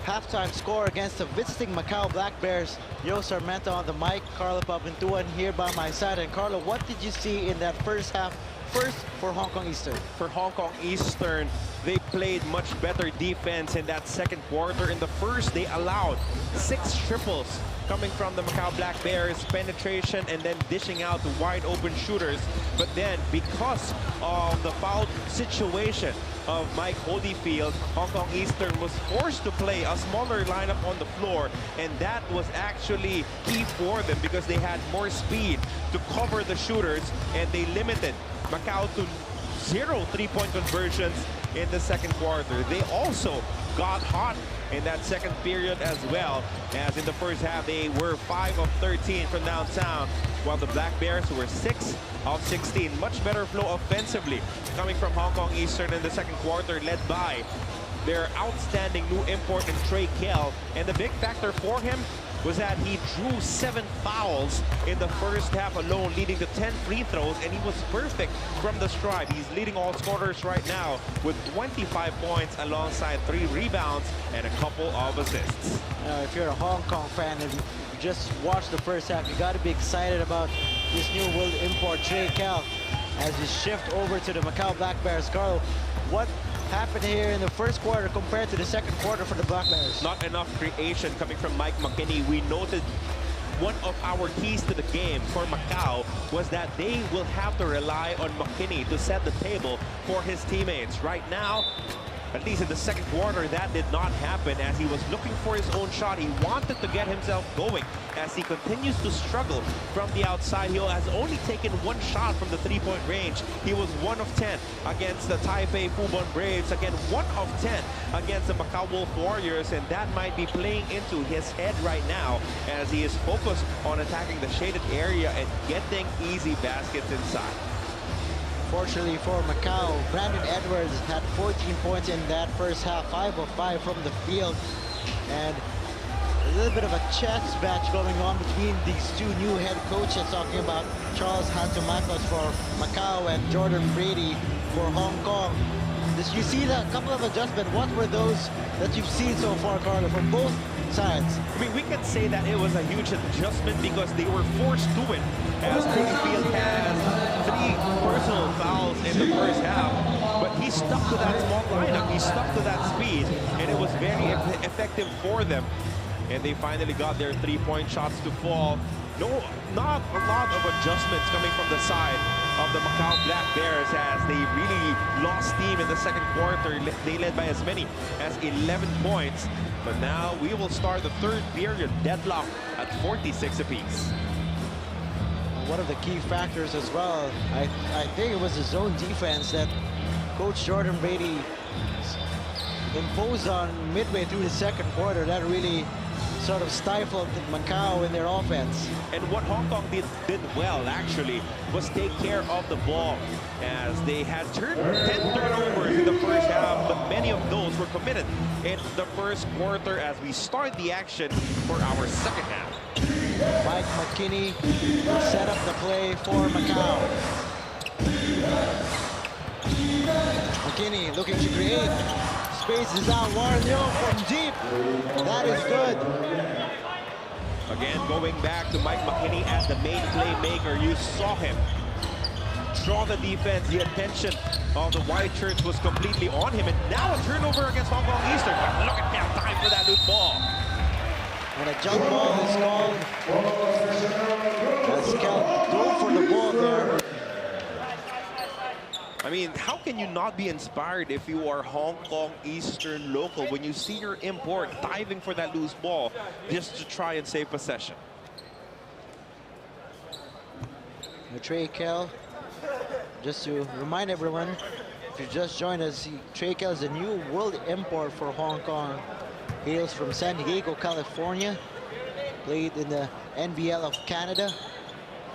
halftime score against the visiting Macau Black Bears. Yo Sarmento on the mic, Carlo Papantuan here by my side. And Carlo, what did you see in that first half first for Hong Kong Eastern? For Hong Kong Eastern, they played much better defense in that second quarter. In the first, they allowed 6 triples coming from the Macau Black Bears, penetration and then dishing out the wide open shooters. But then, because of the foul situation of Mike Holyfield, Hong Kong Eastern was forced to play a smaller lineup on the floor, and that was actually key for them because they had more speed to cover the shooters, and they limited Macau to 0 3-point conversions in the second quarter. They also got hot in that second period as well, as in the first half they were 5 of 13 from downtown, while the Black Bears were 6 of 16. Much better flow offensively coming from Hong Kong Eastern in the second quarter, led by their outstanding new import in Trey Kell. And the big factor for him was that he drew 7 fouls in the first half alone, leading to 10 free throws, and he was perfect from the stripe. He's leading all scorers right now with 25 points alongside 3 rebounds and a couple of assists. If you're a Hong Kong fan and you just watched the first half, you got to be excited about this new world import, Trey Kell, as you shift over to the Macau Black Bears. Carl, what happened here in the first quarter compared to the second quarter for the Black Bears? Not enough creation coming from Mike McKinney. We noted one of our keys to the game for Macau was that they will have to rely on McKinney to set the table for his teammates. Right now, at least in the second quarter, that did not happen as he was looking for his own shot. He wanted to get himself going as he continues to struggle from the outside. He has only taken 1 shot from the 3-point range. He was 1 of 10 against the Taipei Fubon Braves. Again, 1 of 10 against the Macau Wolf Warriors, and that might be playing into his head right now as he is focused on attacking the shaded area and getting easy baskets inside. Fortunately for Macau, Brandon Edwards had 14 points in that first half, 5 of 5 from the field. And a little bit of a chess match going on between these two new head coaches, talking about Charles Hantumakos for Macau and Jordan Brady for Hong Kong. You see a couple of adjustments. What were those that you've seen so far, Carlo, from both sides? I mean, we can say that it was a huge adjustment because they were forced to it, as Holyfield has 3 personal fouls in the first half, but he stuck to that small lineup, he stuck to that speed, and it was very effective for them. And they finally got their 3-point shots to fall. No, not a lot of adjustments coming from the side of the Macau Black Bears as they really lost steam in the second quarter. They led by as many as 11 points. But now we will start the third period deadlock at 46 apiece. One of the key factors as well, I think it was the zone defense that Coach Jordan Brady imposed on midway through the second quarter. That really sort of stifled Macau in their offense. And what Hong Kong did well, actually, was take care of the ball, as they had 10 turnovers in the first half, but many of those were committed in the first quarter as we start the action for our second half. Mike McKinney set up the play for Macau. McKinney looking to create. Spaces out, Warren Yo from deep. That is good. Again, going back to Mike McKinney as the main playmaker. You saw him draw the defense. The attention of the white shirts was completely on him. And now a turnover against Hong Kong Eastern. But look at that time for that loose ball. And a jump ball is called. As Kell dove for the ball there. I mean, how can you not be inspired if you are Hong Kong Eastern local when you see your import diving for that loose ball just to try and save possession? Trey Kell, just to remind everyone, if you just joined us, Trey Kell is a new world import for Hong Kong. Hails from San Diego, California. Played in the NBL of Canada,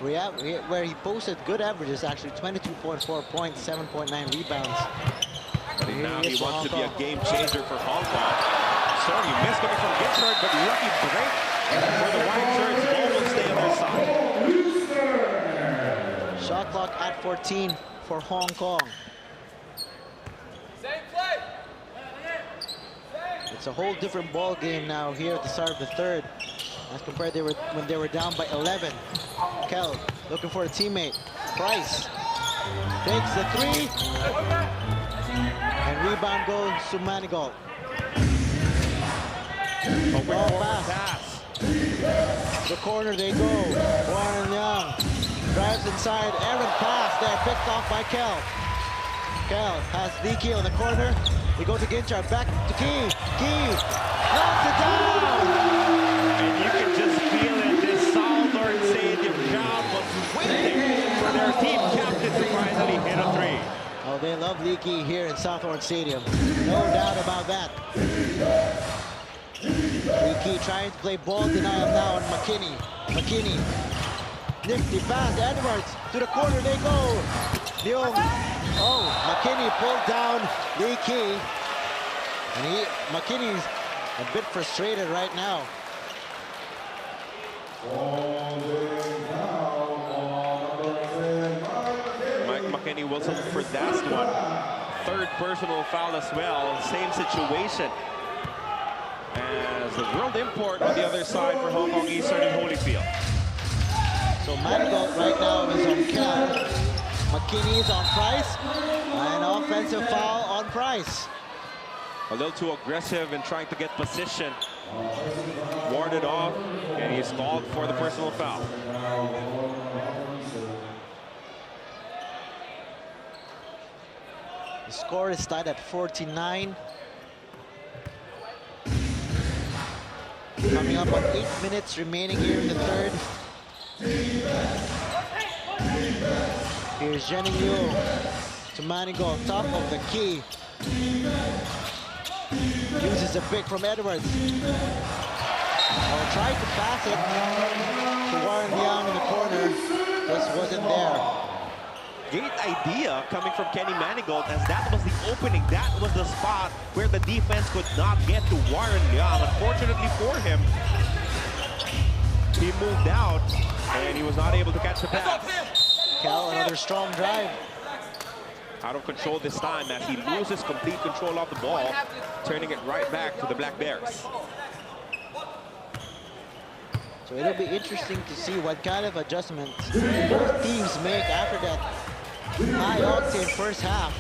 where he posted good averages, actually 22.4 points, 7.9 rebounds. But now he wants to be a game changer for Hong Kong. Sorry, missed coming from Gitshard, but lucky break for the white shirts. Ball will stay on their side. Shot clock at 14 for Hong Kong. It's a whole different ball game now here at the start of the third, as compared when they were down by 11. Kell looking for a teammate. Price Takes the three. And rebound goes to Manigault. Ball pass. The corner they go. Warren Young drives inside. Errant pass there, picked off by Kel. Kel has Leakey on the corner. They go to Ginchard, back to Key. Key knocks it down. And you can just feel it. This Southorn Stadium crowd was waiting for their team captain to finally hit a three. Oh, they love Leakey here in Southorn Stadium. No doubt about that. Leakey trying to play ball denial now on McKinney. McKinney. Nifty pass, Edwards. To the corner they go. Leung. Oh, McKinney pulled down Leakey. And McKinney's a bit frustrated right now. McKinney Wilson for that one. Third personal foul as well. Same situation as the world import on the other side for Hong Kong Eastern and Holyfield. So Manigault right now is on Cal. McKinney is on Price. An offensive foul on Price. A little too aggressive in trying to get position. Warded off, and he's called for the personal foul. The score is tied at 49. Coming up on 8 minutes remaining here in the third. Here's Jenny Yu to Manigault, top of the key. Uses a pick from Edwards. Tried to pass it to Warren Young in the corner. This wasn't there. Great idea coming from Kenny Manigault, as that was the opening. That was the spot where the defense could not get to Warren Young. Unfortunately for him, he moved out and he was not able to catch the pass. Cal, another strong drive. Out of control this time as he loses complete control of the ball, turning it right back to the Black Bears. So it'll be interesting to see what kind of adjustments both teams make after that high-octane first half.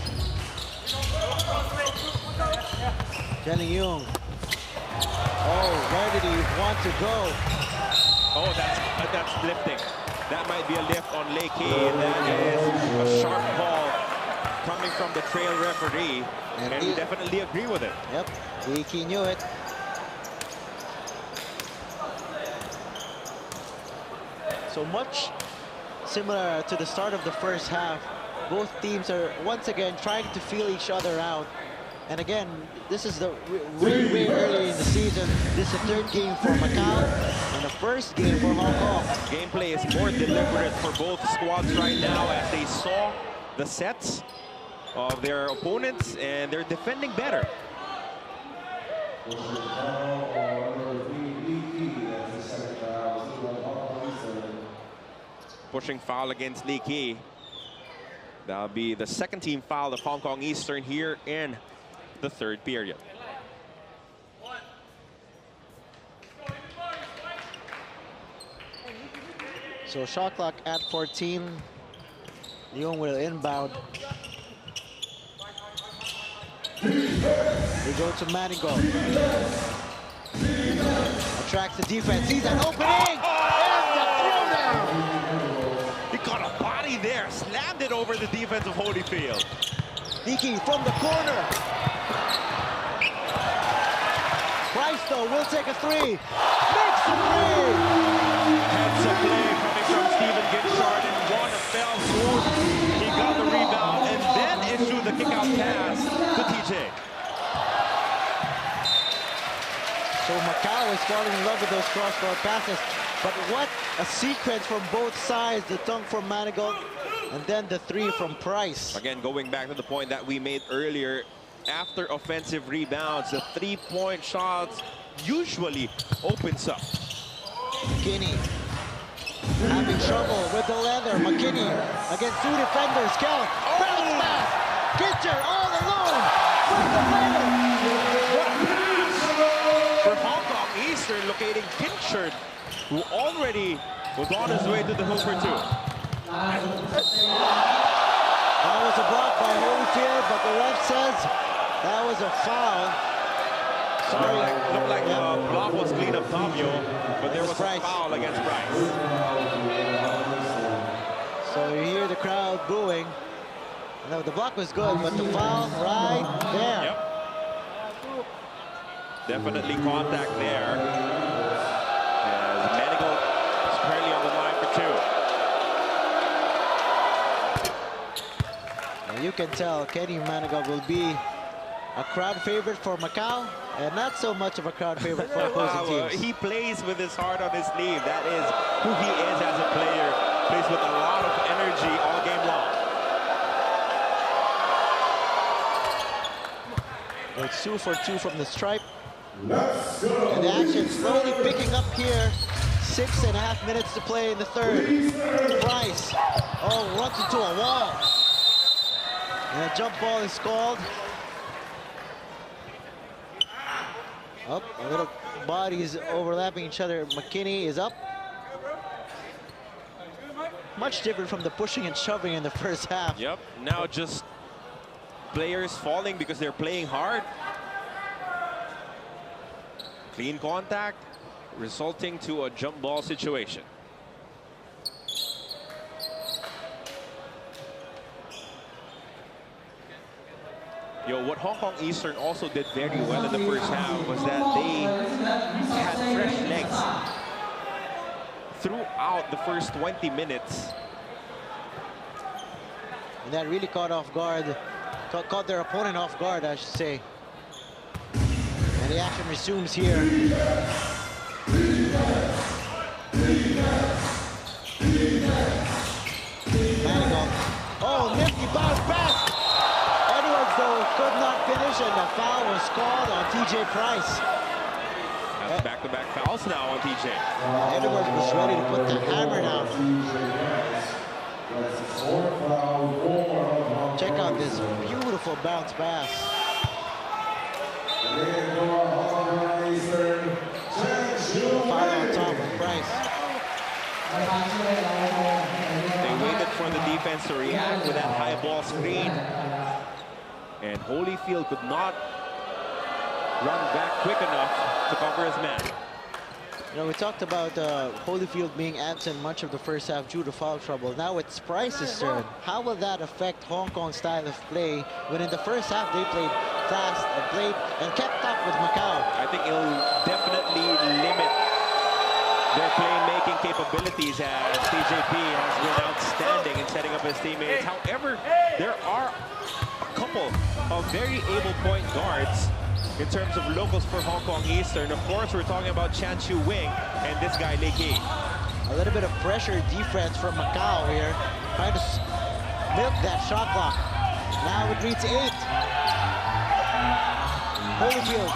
Jenny Young. Oh, where did he want to go? Oh, that's lifting. That might be a lift on Lei Key, and that is a sharp ball coming from the trail referee, and we definitely agree with it. Yep, Lei Key knew it. So much similar to the start of the first half. Both teams are once again trying to feel each other out. And again, this is the way early in the season. This is the third game for Macau and the first game for Hong Kong. Gameplay is more deliberate for both squads right now as they saw the sets of their opponents and they're defending better. Pushing foul against Lei Key. That'll be the second team foul of Hong Kong Eastern here in the third period. So shot clock at 14. Leon will inbound. They go to Manigault. Attracts the defense. Sees an opening. And the throwdown. He got a body there. Slammed it over the defense of Holyfield. Leakey from the corner. Price though will take a three. Makes the three. Heads up play coming from Steven Ginchard and one fell swoop. He got the rebound and then issued the kick out pass to TJ. So Macau is falling in love with those cross-court passes. But what a sequence from both sides. The dunk from Manigault and then the three from Price. Again, going back to the point that we made earlier, after offensive rebounds, the three-point shots usually opens up. McKinney having trouble with the leather. McKinney against two defenders. Cal, bounce pass. Kitcher all alone with the leather. What a pass for Hong Kong Eastern, locating Ginchard, who already was on his way to the hoop for two. That was a block by Holyfield, but the ref says that was a foul. Sorry. Looked like the block was clean up Tomio, but there was a foul against Bryce. So you hear the crowd booing. No, the block was good, but the foul right there. Yep. Definitely contact there. As Manigault is currently on the line for two. And you can tell Kenny Manigault will be a crowd favorite for Macau, and not so much of a crowd favorite for opposing teams. He plays with his heart on his sleeve. That is who he is as a player. Plays with a lot of energy all game long. It's 2 for 2 from the stripe. And the action slowly picking up here. 6.5 minutes to play in the third. Price, runs into a wall. And a jump ball is called. Up, a little bodies overlapping each other. McKinney is up. Much different from the pushing and shoving in the first half. Yep, now just players falling because they're playing hard. Clean contact, resulting to a jump ball situation. What Hong Kong Eastern also did very well in the first half was that they had fresh legs throughout the first 20 minutes. And that really caught their opponent off guard, I should say. And the action resumes here. Manigault. Oh, nifty bounce pass. Edwards, though, could not finish, and the foul was called on TJ Price. That's back-to-back fouls now on TJ. Edwards was ready to put the hammer down. Check out this beautiful bounce pass. Foul on top of Price. They waited for the defense to react with that high ball screen. And Holyfield could not run back quick enough to cover his man. You know, we talked about Holyfield being absent much of the first half due to foul trouble. Now it's Price's turn. How will that affect Hong Kong's style of play when in the first half they played fast and kept up with Macau? I think it'll definitely limit their playmaking capabilities, as TJP has been outstanding in setting up his teammates. However, there are a couple of very able point guards in terms of locals for Hong Kong Eastern. Of course, we're talking about Chan Chu Wing and this guy, Lee Ki. A little bit of pressure defense from Macau here, trying to milk that shot clock. Now it reads 8. Holyfield.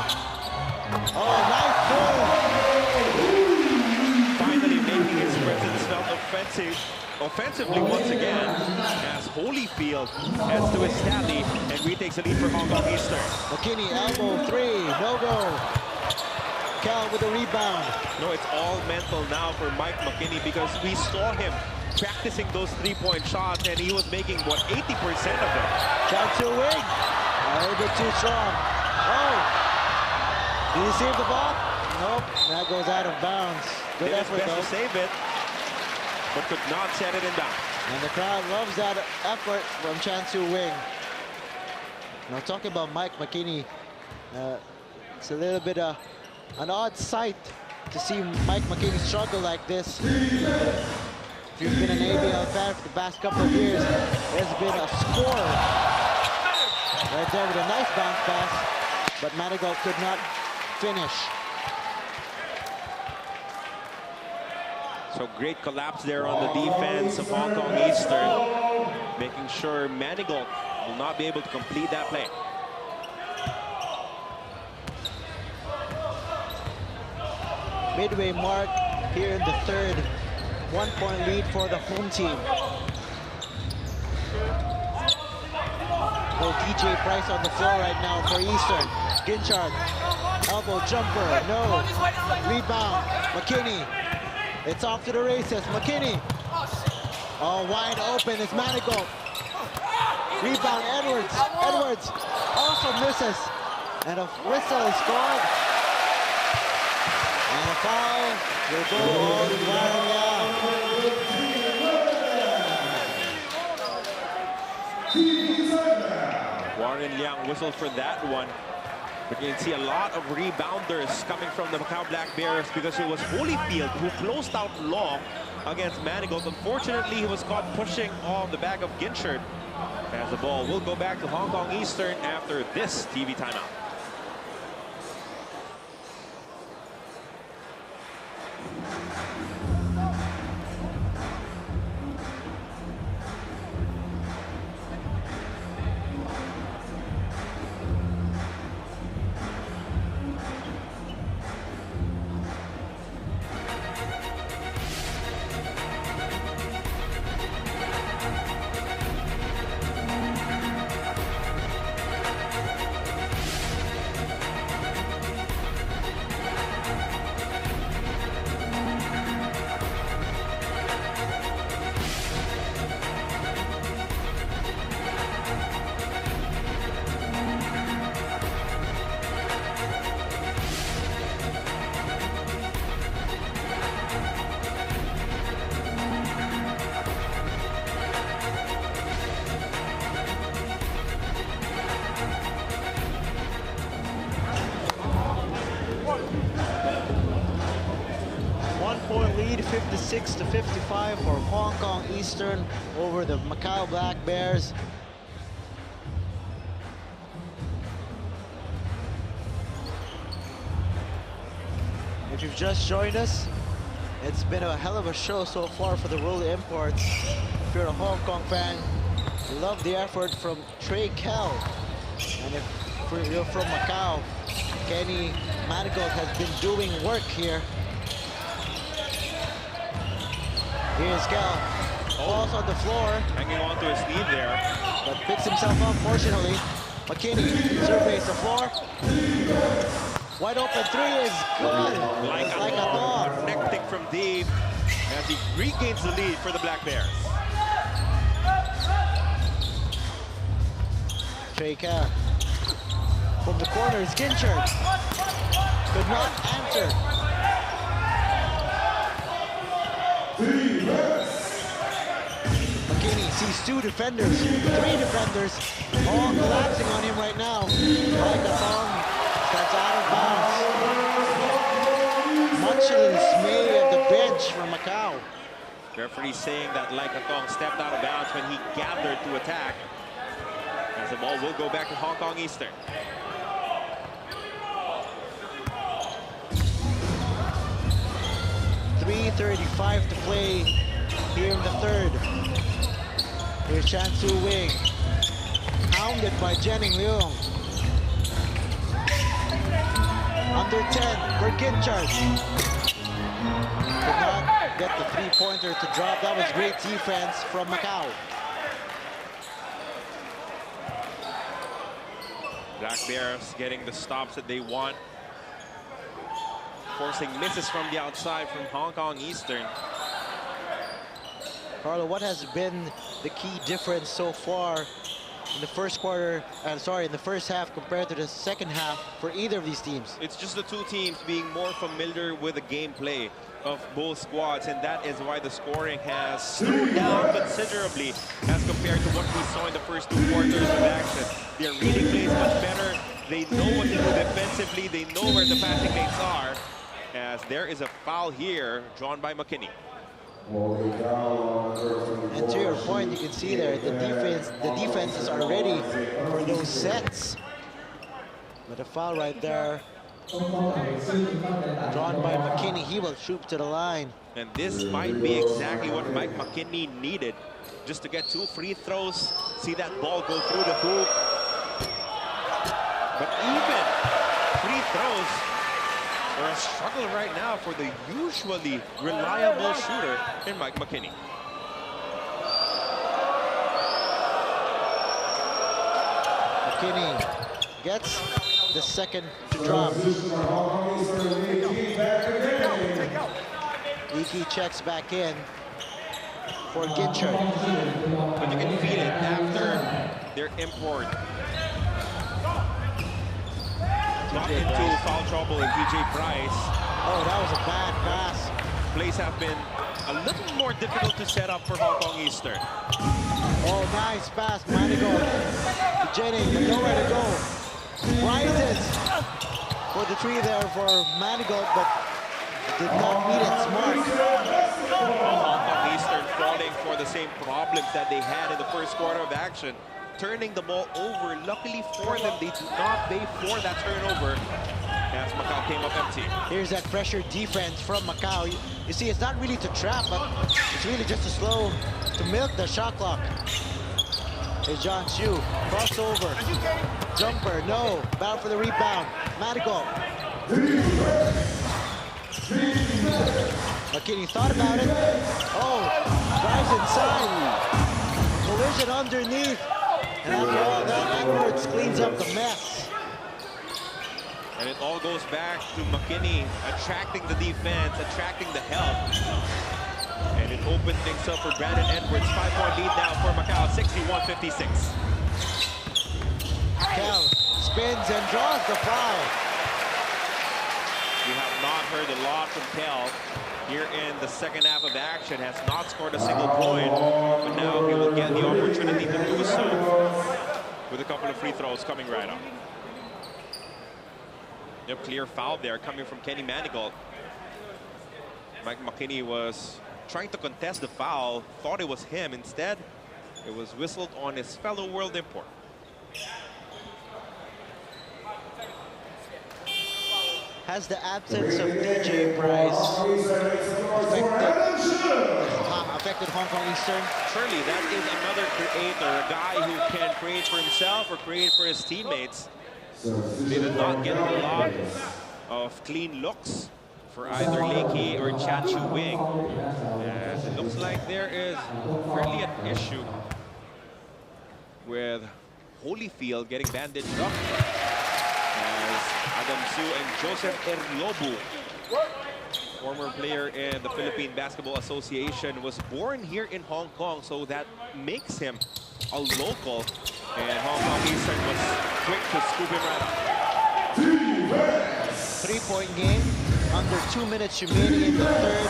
Oh, nice goal! Finally making his presence felt offensively once again, as Holyfield heads to his tally and retakes the lead for Hong Kong Eastern. McKinney, elbow 3, no go. Cal with the rebound. No, it's all mental now for Mike McKinney, because we saw him practicing those three-point shots and he was making, what, 80% of them. Chan Chu Wing, a little bit too strong. Oh, did he save the ball? Nope, that goes out of bounds. Good effort, best though. to save it, but could not set it in down. And the crowd loves that effort from Chan Chu Wing. Now talking about Mike McKinney, it's a little bit an odd sight to see Mike McKinney struggle like this. If you've been an ABL fan for the past couple of years, there's been a score right there with a nice bounce pass, but Manigault could not finish. So great collapse there on the defense of Hong Kong Eastern, making sure Manigault will not be able to complete that play. Midway mark here in the third. 1-point lead for the home team. Oh, TJ Price on the floor right now for Eastern. Ginchard, elbow jumper, no. Rebound, McKinney. It's off to the races, McKinney. Oh, wide open is Manigault. Rebound, Edwards. Edwards also misses. And a whistle is scored. And a foul will go on Warren Liang. Warren Liang whistled for that one. But you can see a lot of rebounders coming from the Macau Black Bears because it was Holyfield who closed out long against Manigault. Unfortunately, he was caught pushing on the back of Ginchard. As the ball will go back to Hong Kong Eastern after this TV timeout. Lead 56-55 for Hong Kong Eastern over the Macau Black Bears. If you've just joined us, it's been a hell of a show so far for the Royal Imports. If you're a Hong Kong fan, you love the effort from Trey Kell. And if you're from Macau, Kenny Manigault has been doing work here. Here's Kell, falls on the floor. Hanging on to his knee there. But picks himself up, fortunately. McKinney surveys the floor. Wide open three is good. Like a dog. Connecting from deep as he regains the lead for the Black Bears. Trey Kell. From the corner is Ginchard. Could not answer. McKinney sees two defenders, three defenders, all collapsing on him right now. Like a thong steps out of bounds. Much to the dismay of the bench from Macau. Referee saying that Like a Thong stepped out of bounds when he gathered to attack. As the ball will go back to Hong Kong Eastern. .335 to play here in the third. Here's Chan Su Wing, hounded by Jennings Leung. Under 10 for Ginchard. Could not get the three-pointer to drop. That was great defense from Macau. Black Bears getting the stops that they want. Forcing misses from the outside from Hong Kong Eastern. Carlo, what has been the key difference so far in the first quarter, in the first half compared to the second half for either of these teams? It's just the two teams being more familiar with the gameplay of both squads, and that is why the scoring has slowed down considerably as compared to what we saw in the first two quarters of action. Their reading plays much better. They know what to do defensively. They know where the passing lanes are. As there is a foul here drawn by McKinney. And to your point, you can see there the defenses are ready for those sets. But a foul right there drawn by McKinney. He will shoot to the line. And this might be exactly what Mike McKinney needed, just to get two free throws, see that ball go through the hoop. But even free throws are a struggle right now for the usually reliable shooter in Mike McKinney. McKinney gets the second to drop. Iki checks back in. for Gitcher. But you can feel it after their import got into foul trouble in DJ Price. Oh, that was a bad pass. Plays have been a little more difficult to set up for Hong Kong Eastern. Oh, nice pass. Manigault to Jennings, but nowhere to go. Rises for the three there for Manigault, but did not meet its mark. Hong Kong Eastern falling for the same problems that they had in the first quarter of action, turning the ball over. Luckily for them, they did not pay for that turnover as Macau came up empty. Here's that pressure defense from Macau. You see, it's not really to trap, but it's really just to milk the shot clock. Here's John Chu, crossover, jumper, no, battle for the rebound. Manigault. McKinney thought about it. Oh, drives inside. Collision underneath. And after all that, Edwards cleans up the mess. And it all goes back to McKinney attracting the defense, attracting the help. And it opened things up for Brandon Edwards. 5-point lead now for Macau, 61-56. Cal spins and draws the foul. We have not heard a lot from Kel here in the second half of action. Has not scored a single point, but now he will get the opportunity to do so with a couple of free throws coming right up. Yep, clear foul there coming from Kenny Manigault. Mike McKinney was trying to contest the foul, thought it was him. Instead, it was whistled on his fellow world import. Has the absence of DJ Price affected Hong Kong Eastern? Surely that is another creator, a guy who can create for himself or create for his teammates. They did not get a lot of clean looks for either Lakey or Chan Chu Wing. As it looks like there is really an issue with Holyfield getting bandaged up. As Adam Su and Joseph Erlobu, former player in the Philippine Basketball Association, was born here in Hong Kong, so that makes him a local. And Hong Kong Eastern was quick to scoop him right up. 3-point game, under 2 minutes remaining in the third.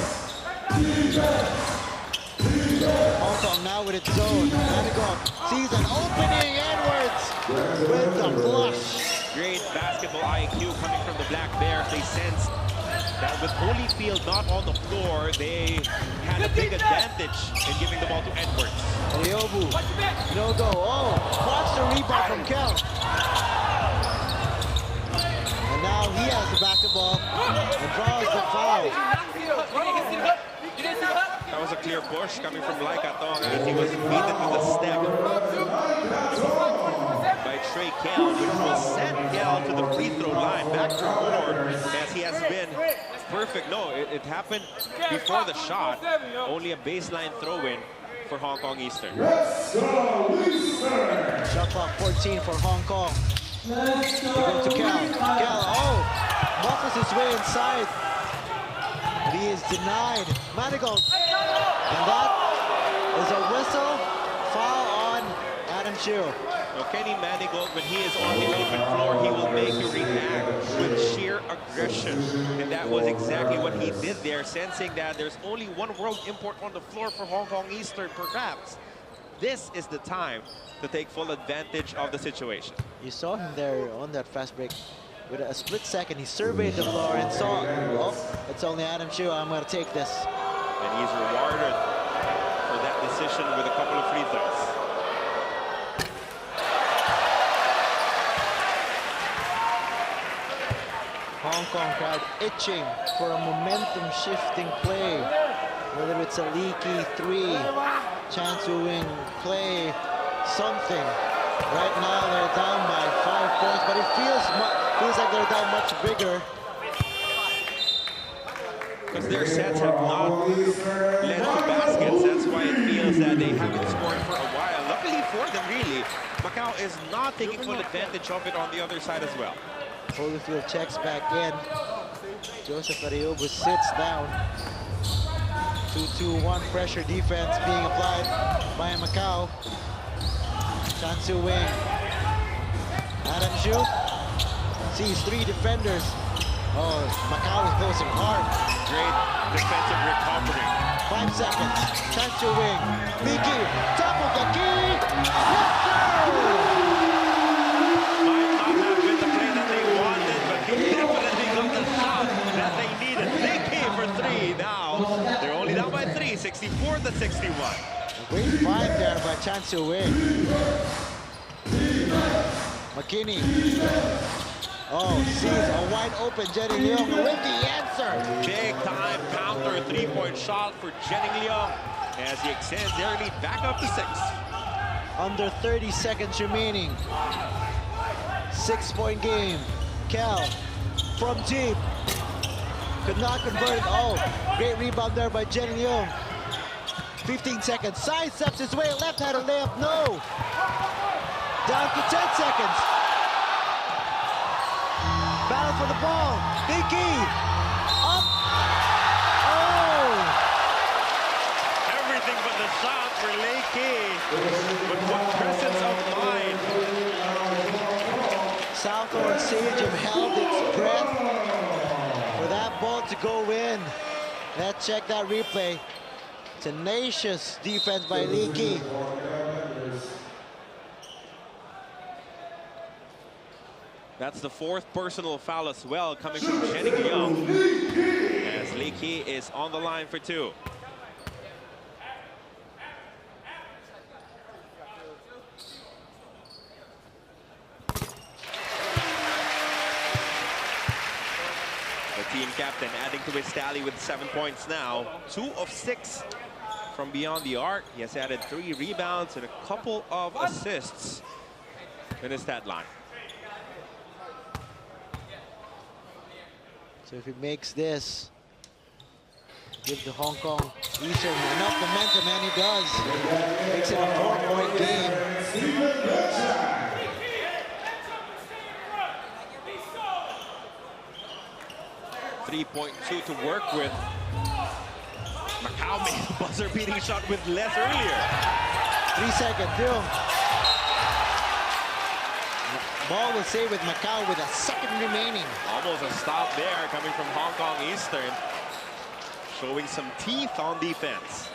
Hong Kong now with its zone. Manigault sees an opening. Edwards with the flush. Great basketball IQ coming from the Black Bears. They sensed that with Holyfield not on the floor, they had a big advantage in giving the ball to Edwards. Ryobu, no go. Oh, blocks the rebound from Kel. And now he has the basketball and draws the foul. That was a clear push coming from Lai Katong as he was beaten with a step by Trey Kel, which will send Kel to the free throw line. Back for more as he has been perfect. No, it happened before the shot. Only a baseline throw-in for Hong Kong Eastern. Shot clock 14 for Hong Kong. They go to Kel. Kel, oh, muscles his way inside. But he is denied. Manigault. And that is a whistle. Foul on Adam Chiu. Now, Kenny Manigault, when he is on the open floor, he will make you react with sheer aggression. And that was exactly what he did there, sensing that there's only one world import on the floor for Hong Kong Eastern. Perhaps this is the time to take full advantage of the situation. You saw him there on that fast break. With a split second, he surveyed the floor and saw, oh, it's only Adam Chiu, I'm going to take this. And he's rewarded for that decision with a couple of free throws. Hong Kong crowd itching for a momentum-shifting play. Whether it's a leaky three, Chan Chu Wing play, something. Right now they're down by 5 points, but it feels like they're down much bigger. Because their sets have not led to baskets. That's why it feels that they haven't scored for a while. Luckily for them, really, Macau is not taking full advantage of it on the other side as well. Holyfield checks back in. Joseph Ariobu sits down. 2-2-1 pressure defense being applied by Macau. Chan Su Wing. Adam Xu sees 3 defenders. Oh, Macau is closing hard. Great defensive recovery. 5 seconds. Chan Su Wing. Lee Ki, top of the key. Yes, sir! Might not have been the play that they wanted, but he definitely got the shot that they needed. Lee Ki for 3 now. They're only down by 3, 64-61. Great find there by Chan Su Wing. McKinney. Oh, sees a wide open Jenny Leong with the answer. Big time counter 3-point shot for Jenny Leong as he extends their lead back up to 6. Under 30 seconds remaining. 6-point game. Cal from deep. Could not convert it. Oh, great rebound there by Jenny Leong. 15 seconds. Sidesteps his way. Left-handed layup. No. Down to 10 seconds. Battle for the ball. Big key. Up. Oh. Everything but the shot for Lee Ki. But what presence of mind. Southorn Stadium held its breath for that ball to go in. Let's check that replay. Tenacious defense by Lee Ki. That's the 4th personal foul as well, coming from Jenny Leong, as Lee Ki is on the line for 2. The team captain adding to his tally with 7 points now. 2 of 6 from beyond the arc. He has added 3 rebounds and a couple of assists in his stat line. So if he makes this, give the Hong Kong Eastern enough momentum, and he does. Makes it a 4-point game. 3.2 to work with. Macau made a buzzer-beating shot with less earlier. 3 seconds, Bill. Ball will stay with Macau with a second remaining. Almost a stop there coming from Hong Kong Eastern. Showing some teeth on defense.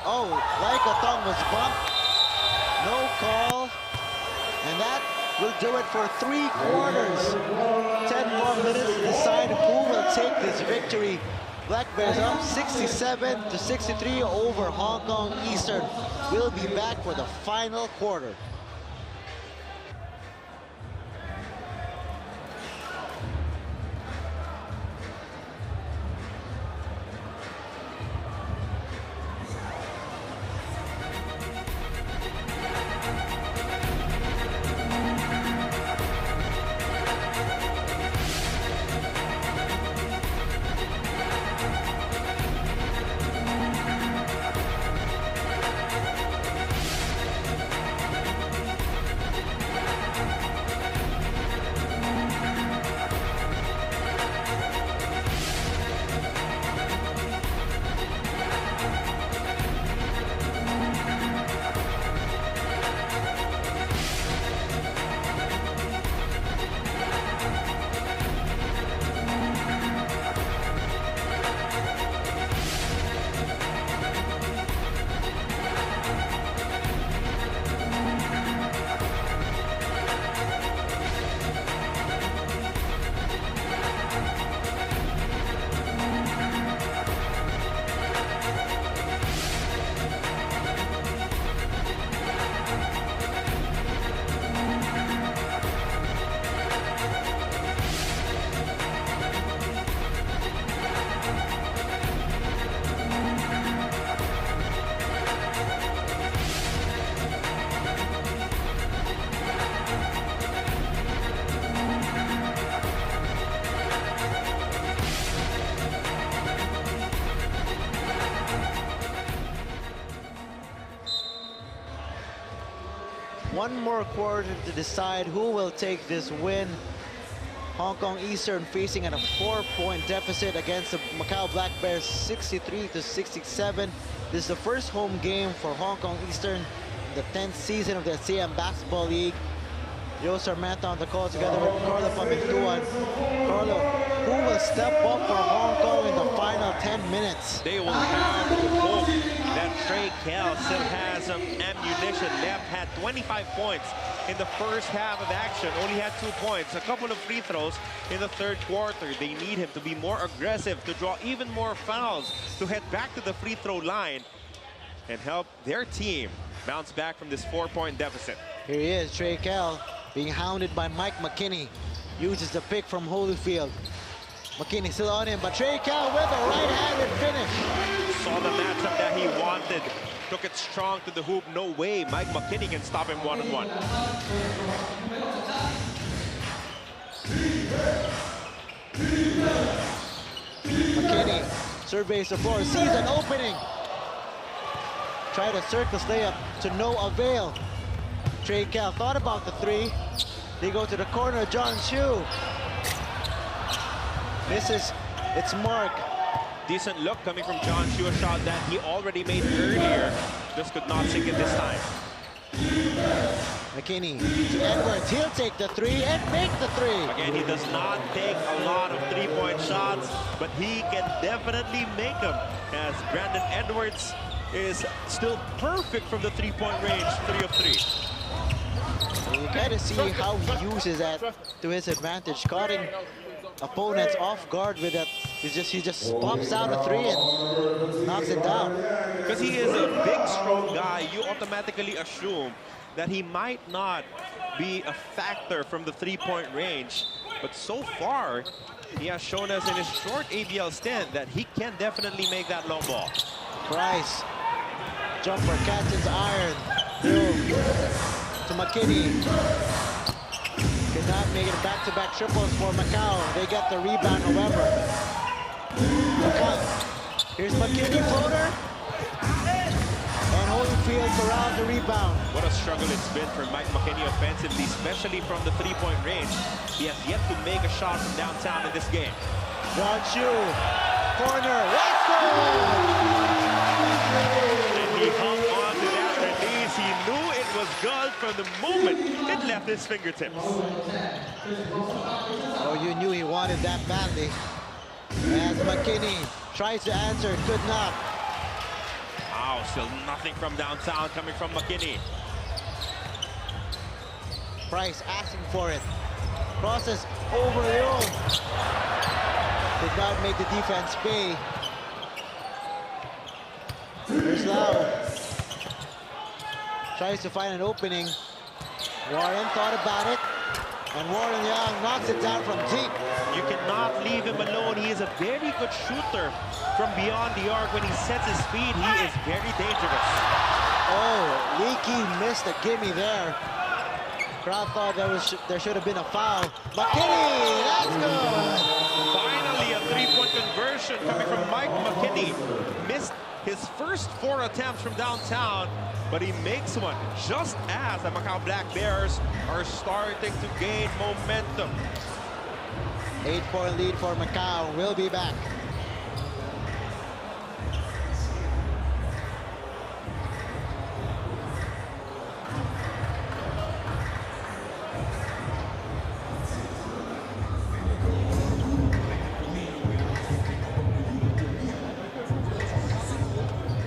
Oh, like a thumb was bumped. No call. And that will do it for 3 quarters. 10 more minutes to decide who will take this victory. Black Bears up 67-63 over Hong Kong Eastern. We'll be back for the final quarter. One more quarter to decide who will take this win. Hong Kong Eastern facing at a 4-point deficit against the Macau Black Bears, 63-67. This is the first home game for Hong Kong Eastern, the 10th season of the ASEAN Basketball League. Yo Sarmenta on the call together with Carlo Pamintuan. Carlo, who will step up for Hong Kong in the final 10 minutes? They will have to hope that Trey Kell still has some ammunition left. Had 25 points in the first half of action, only had 2 points. A couple of free throws in the third quarter. They need him to be more aggressive, to draw even more fouls, to head back to the free throw line and help their team bounce back from this 4-point deficit. Here he is, Trey Kell, being hounded by Mike McKinney. Uses the pick from Holyfield. McKinney still on him, but Trey Kell with a right-handed finish. Saw the matchup that he wanted. Took it strong to the hoop. No way Mike McKinney can stop him one-on-one. McKinney surveys the floor, sees an opening. Try to circus layup to no avail. Trey Kell thought about the three. They go to the corner, John Chu. Misses, it's Mark. Decent look coming from John Chu, a shot that he already made earlier. Just could not sink it this time. McKinney to Edwards, he'll take the three and make the three. Again, he does not take a lot of three-point shots, but he can definitely make them, as Brandon Edwards is still perfect from the three-point range, 3 of 3. You gotta see how he uses that to his advantage, cutting opponents off guard with that. He just pops out a three and knocks it down. Because he is a big, strong guy, you automatically assume that he might not be a factor from the three-point range. But so far, he has shown us in his short ABL stint that he can definitely make that long ball. Price, jumper catches iron. To McKinney. Could not make it back-to-back triples for Macau. They get the rebound, however. Here's McKinney floater. And Holyfield corrals the rebound. What a struggle it's been for Mike McKinney offensively, especially from the three-point range. He has yet to make a shot from downtown in this game. John Chu, corner, let's go! And he hung on to that release. He knew it was good from the moment it left his fingertips. Oh, you knew he wanted that badly. As McKinney tries to answer, could not. Wow, still nothing from downtown coming from McKinney. Price asking for it. Crosses over Leon. Did not make the defense pay. Here's Lau. Tries to find an opening. Warren thought about it. And Warren Young knocks it down from deep. You cannot leave him alone. He is a very good shooter from beyond the arc. When he sets his speed, he is very dangerous. Oh, Leakey missed a gimme there. Crowd thought there should have been a foul. McKinney, that's good. Finally, a three-point conversion coming from Mike McKinney. Missed his first 4 attempts from downtown, but he makes one just as the Macau Black Bears are starting to gain momentum. 8-point lead for Macau. We'll be back.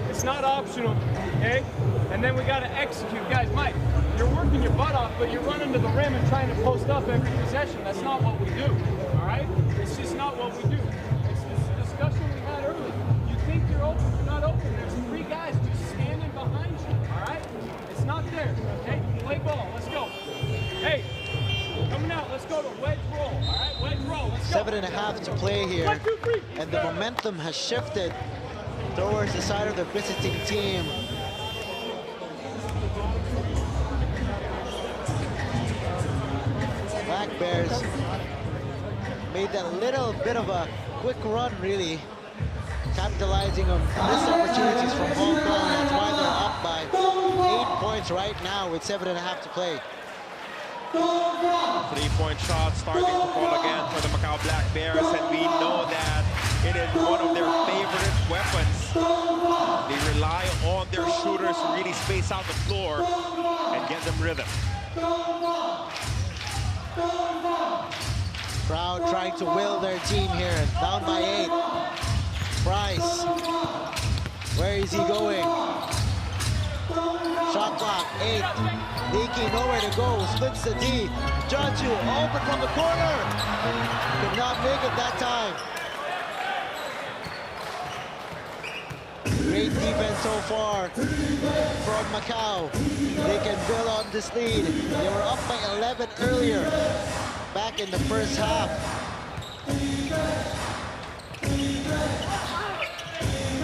It's not optional, okay? And then we got to execute. Guys, Mike, you're working your butt off, but you're running to the rim and trying to post up every possession. That's not what we do, all right? It's just not what we do. It's this discussion we had earlier. You think you're open, you're not open. There's 3 guys just standing behind you, all right? It's not there, okay? Play ball, let's go. Hey, coming out, let's go to wedge roll, all right? Wedge roll, let's go. 7.5 to play here. 1, 2, 3. And the momentum has shifted towards the side of the visiting team. Black Bears made that little bit of a quick run, really, capitalizing on missed opportunities from Hong Kong. That's why they're up by 8 points right now with 7.5 to play. Three-point shot starting to fall again for the Macau Black Bears, and we know that it is one of their favorite weapons. They rely on their shooters to really space out the floor and get them rhythm. Crowd trying to will their team here, down by 8. Bryce, where is he going? Shot clock, 8. Leaky, nowhere to go, splits the D. Janchu, open from the corner. Could not make it that time. Great defense so far from Macau. They can build on this lead. They were up by 11 earlier, back in the first half.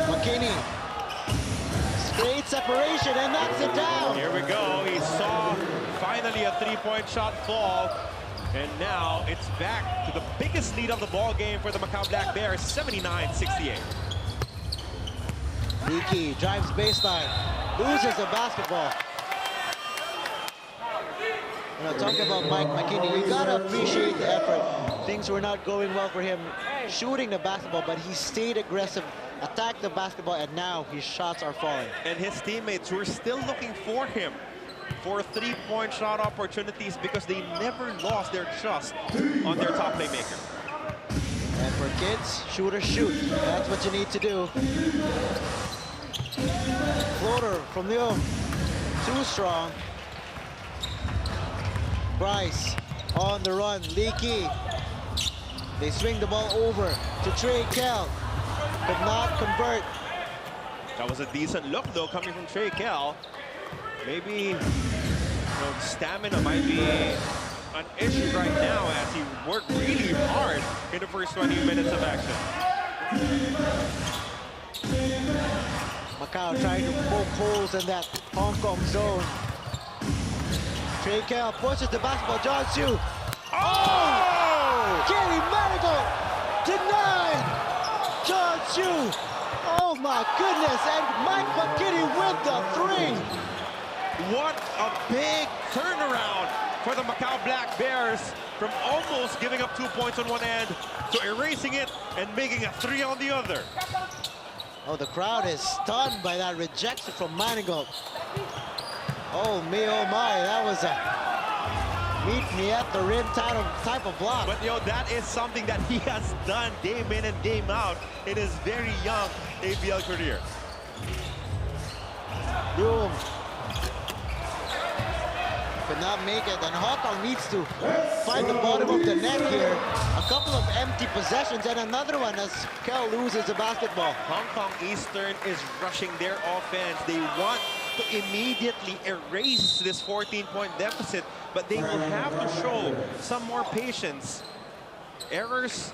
McKinney, straight separation, and knocks it down. Here we go. He saw finally a three-point shot fall, and now it's back to the biggest lead of the ball game for the Macau Black Bears, 79-68. Leaky drives baseline, loses the basketball. You know, talking about Mike McKinney, you gotta appreciate the effort. Things were not going well for him shooting the basketball, but he stayed aggressive, attacked the basketball, and now his shots are falling. And his teammates were still looking for him for three-point shot opportunities because they never lost their trust on their top playmaker. And for kids, shoot or shoot. That's what you need to do. Floater from Leo, too strong. Bryce on the run, Leaky. They swing the ball over to Trey Kell. Could not convert. That was a decent look though coming from Trey Kell. Maybe stamina might be an issue right now as he worked really hard in the first 20 minutes of action. Macau trying to poke holes in that Hong Kong zone. Trey Kell pushes the basketball, John Hsu. Oh! Gary Manigault denied John Hsu. Oh my goodness, and Mike McKinney with the three. What a big turnaround for the Macau Black Bears from almost giving up 2 points on one end to erasing it and making a three on the other. Oh, the crowd is stunned by that rejection from Manigault. Oh, me, oh my, that was a meet me at the rim type of block. But that is something that he has done game in and game out in his very young ABL career. Boom. Could not make it, and Hong Kong needs to find the bottom of the net here. A couple of empty possessions and another one as Kell loses the basketball. Hong Kong Eastern is rushing their offense. They want to immediately erase this 14-point deficit, but they will have to show some more patience. Errors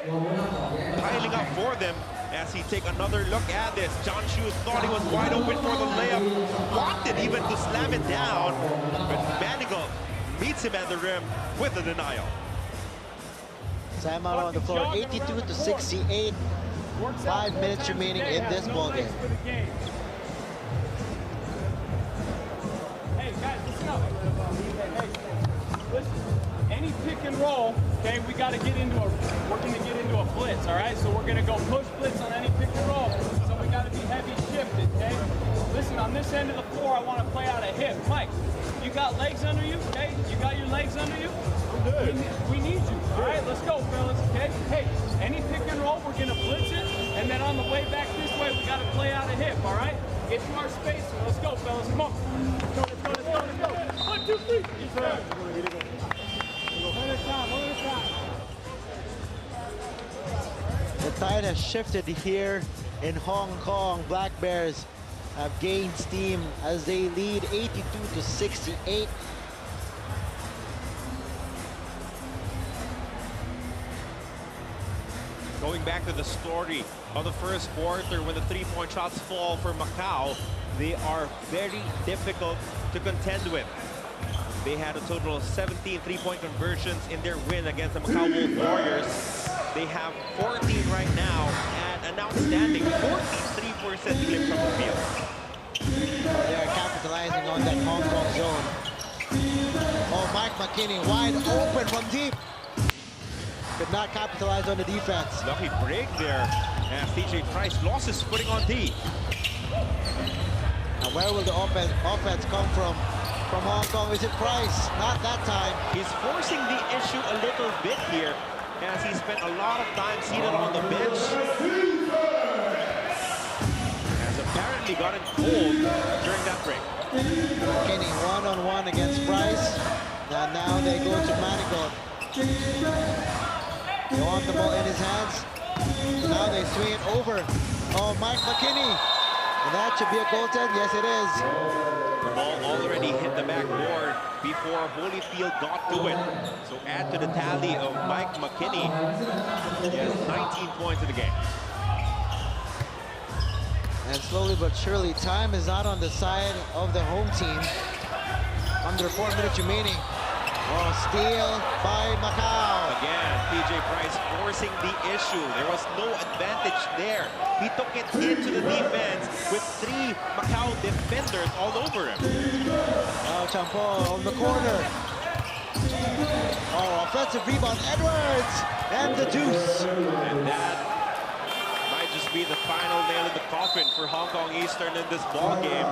piling up for them as he take another look at this. John Hsu thought he was wide open for the layup, wanted even to slam it down, but Manigault meets him at the rim with the denial. Timeout on the floor, 82-68. 5 minutes remaining in this ball game. Hey guys, listen up. Hey, listen. Any pick and roll, okay, we're gonna get into a blitz, all right? So we're gonna go push blitz on any pick and roll. So we gotta be heavy shifted, okay? Listen, on this end of the floor, I wanna play out a hip. Mike, you got legs under you, okay? You got your legs under you? We need you, all right? Let's go, fellas, okay? Hey, any pick and roll, we're gonna blitz it, and then on the way back this way, we gotta play out a hip, all right? Get to our space. Let's go, fellas, come on. Let's go, let's go, let's go, let's go. 1, 2, 3. Yes, sir. One at a time, one at a time. The tide has shifted here in Hong Kong. Black Bears have gained steam as they lead 82-68. Going back to the story of the first quarter, when the three-point shots fall for Macau, they are very difficult to contend with. They had a total of 17 three-point conversions in their win against the Macau Wolf Warriors. They have 14 right now and an outstanding 43% clip from the field. They are capitalizing on that Hong Kong zone. Oh, Mike McKinney wide open from deep. Could not capitalize on the defense. Lucky break there as TJ Price lost his footing on D. Now where will the offense come from Hong Kong? Is it Price? Not that time. He's forcing the issue a little bit here as he spent a lot of time seated on the bench. Has apparently gotten cold during that break. McKinney one-on-one against Price. Now they go to Manigault. They want the ball in his hands. Now they swing it over. Oh, Mike McKinney. And that should be a goaltend. Yes, it is. The ball already hit the backboard before Holyfield got to it. So add to the tally of Mike McKinney. He has 19 points in the game. And slowly but surely, time is not on the side of the home team. Under 4 minutes remaining. Oh, steal by Macau. Again, TJ Price forcing the issue. There was no advantage there. He took it into the defense with 3 Macau defenders all over him. Oh, Champo on the corner. Oh, offensive rebound, Edwards, and the deuce. And that might just be the final nail in the coffin for Hong Kong Eastern in this ball game.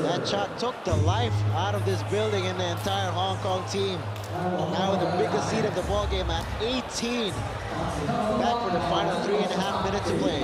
That shot took the life out of this building and the entire Hong Kong team. Now with the biggest lead of the ball game at 18. Back for the final 3.5 minutes to play.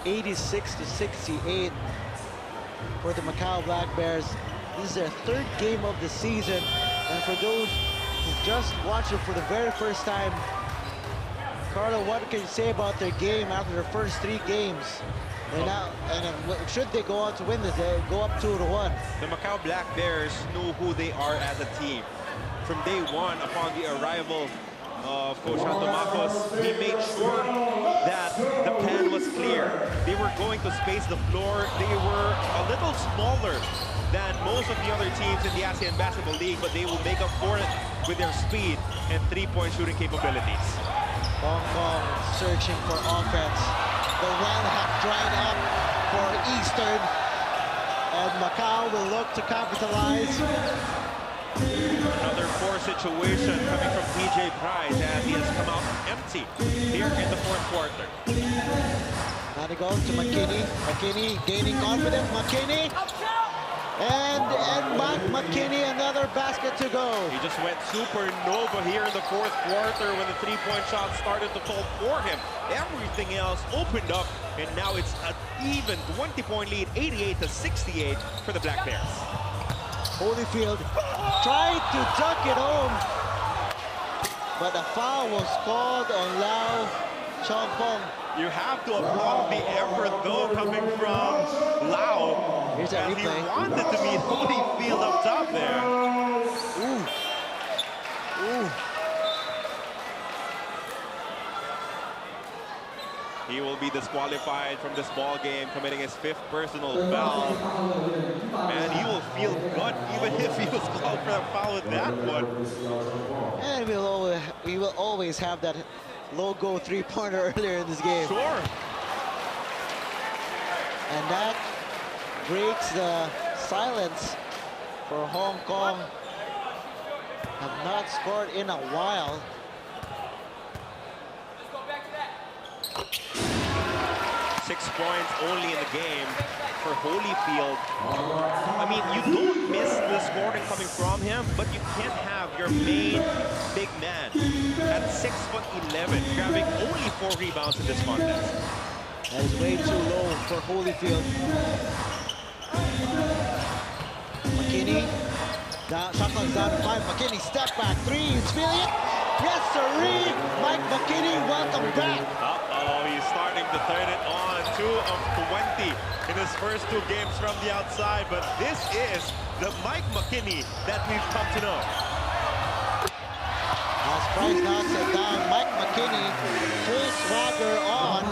(86-68) for the Macau Black Bears. This is their 3rd game of the season, and for those who just watched it for the very first time, Carlo, what can you say about their game after their first 3 games? Should they go on to win this, they go up 2-1. The Macau Black Bears knew who they are as a team. From day one, upon the arrival of Coach Antomacos, he made sure that the plan was clear. They were going to space the floor. They were a little smaller than most of the other teams in the ASEAN Basketball League, but they will make up for it with their speed and 3-point shooting capabilities. Hong Kong searching for offense. The well have dried up for Eastern, and Macau will look to capitalize. Another poor situation coming from TJ Price as he has come out empty here in the 4th quarter. Now they go to McKinney. McKinney gaining confidence. McKinney. And Mike McKinney, another basket to go. He just went supernova here in the 4th quarter when the 3-point shot started to fall for him. Everything else opened up, and now it's an even 20-point lead, 88-68 for the Black Bears. Holyfield tried to duck it home, but a foul was called on Lau Champong. You have to applaud the effort, though, coming from Lau. Here's that replay. He wanted to meet Holyfield up top there. Ooh. Ooh. He will be disqualified from this ball game, committing his 5th personal foul. And he will feel good even if he was called for a foul with that one. And we will always have that logo 3-pointer earlier in this game. Sure. And that breaks the silence for Hong Kong. Have not scored in a while. 6 points only in the game for Holyfield. I mean, you don't miss the scoring coming from him, but you can't have your main big man at 6'11", grabbing only 4 rebounds in this contest. That is way too low for Holyfield. McKinney, shot clock's down to 5. McKinney, step back, 3, he's feeling it. Yes, sirree! Mike McKinney, welcome back. Uh-oh, he's starting to turn it on. 2 of 20 in his first 2 games from the outside, but this is the Mike McKinney that we've come to know. As Price knocks it down, Mike McKinney, full swagger on.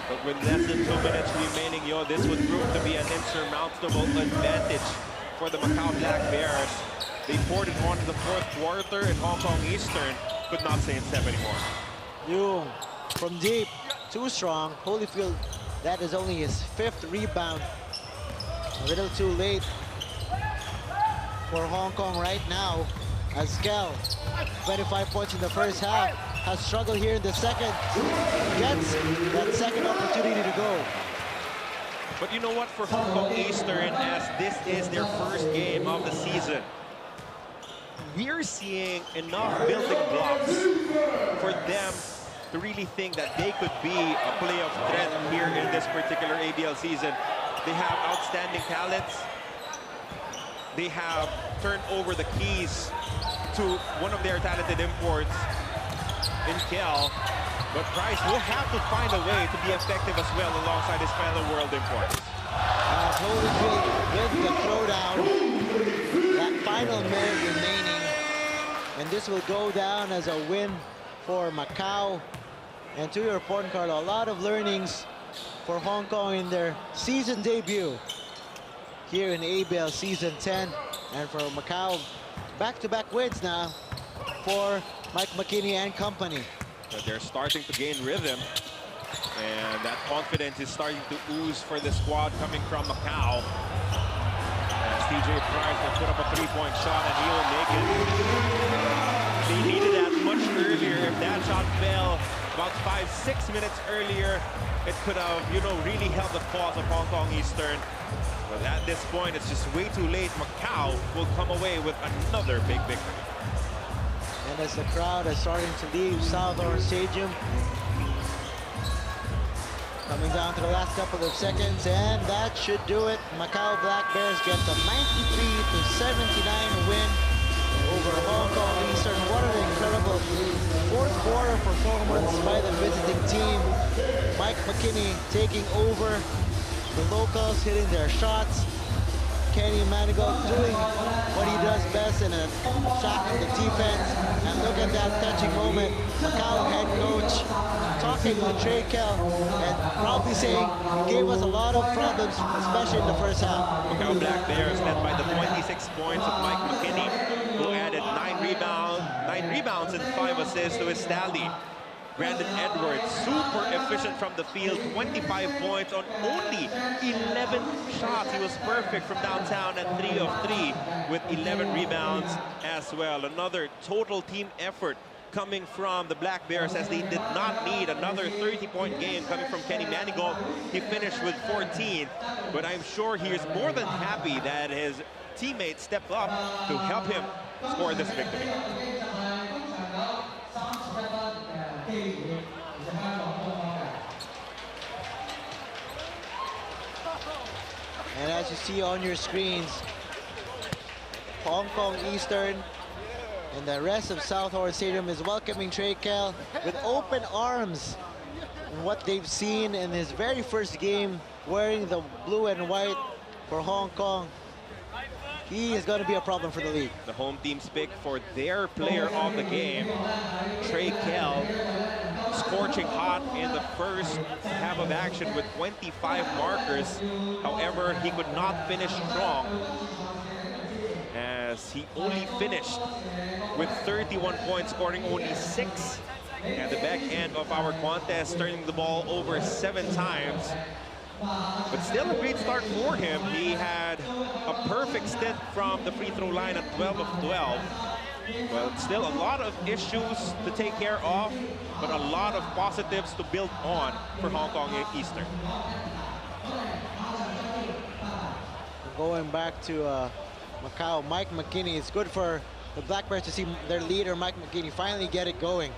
But with less than 2 minutes remaining, this would prove to be an insurmountable advantage for the Macau Black Bears. They poured it on in the 4th quarter, and Hong Kong Eastern could not stay in step anymore. Yung from deep, too strong. Holyfield, that is only his 5th rebound. A little too late for Hong Kong right now. As Kel, 25 points in the first half, has struggled here in the second. Gets that second opportunity to go. But you know what, for Hong Kong Eastern, as this is their first game of the season, we're seeing enough building blocks for them to really think that they could be a playoff threat here in this particular ABL season. They have outstanding talents. They have turned over the keys to one of their talented imports in Kel. But Price will have to find a way to be effective as well alongside his fellow world imports. As Holyfield with the throwdown, that final minute remaining, and this will go down as a win for Macau. And to your point, Carlo, a lot of learnings for Hong Kong in their season debut here in ABL Season 10. And for Macau, back-to-back wins now for Mike McKinney and company. But they're starting to gain rhythm, and that confidence is starting to ooze for the squad coming from Macau. As TJ Price will put up a 3-point shot, and he'll make it. They needed that much earlier. If that shot fell about 5-6 minutes earlier, it could have, really helped the cause of Hong Kong Eastern. But at this point, it's just way too late. Macau will come away with another big victory. And as the crowd is starting to leave Southorn Stadium, coming down to the last couple of seconds, and that should do it. Macau Black Bears get the 93-79 win over Hong Kong Eastern. What an incredible 4th quarter performance by the visiting team. Mike McKinney taking over, the locals hitting their shots. Kenny Manigault doing what he does best in attacking the defense. And look at that touching moment. Macau head coach talking to Trey Kell and probably saying he gave us a lot of problems, especially in the first half. Macau Black Bears led by the 26 points of Mike McKinney, who added 9 rebounds and 5 assists to his tally. Brandon Edwards, super efficient from the field, 25 points on only 11 shots. He was perfect from downtown at 3 of 3 with 11 rebounds as well. Another total team effort coming from the Black Bears, as they did not need another 30-point game coming from Kenny Manigault. He finished with 14, but I'm sure he is more than happy that his teammates stepped up to help him score this victory. And as you see on your screens, Hong Kong Eastern and the rest of Southorn Stadium is welcoming Trey Kell with open arms in what they've seen in his very first game wearing the blue and white for Hong Kong. He is going to be a problem for the league. The home team's pick for their player of the game, Trey Kell, scorching hot in the first half of action with 25 markers. However, he could not finish strong, as he only finished with 31 points, scoring only 6 at the back end of our contest, turning the ball over 7 times. But still a great start for him. He had a perfect stint from the free throw line at 12 of 12. Well, still a lot of issues to take care of, but a lot of positives to build on for Hong Kong Eastern. Going back to Macau, Mike McKinney. It's good for the Black Bears to see their leader, Mike McKinney, finally get it going.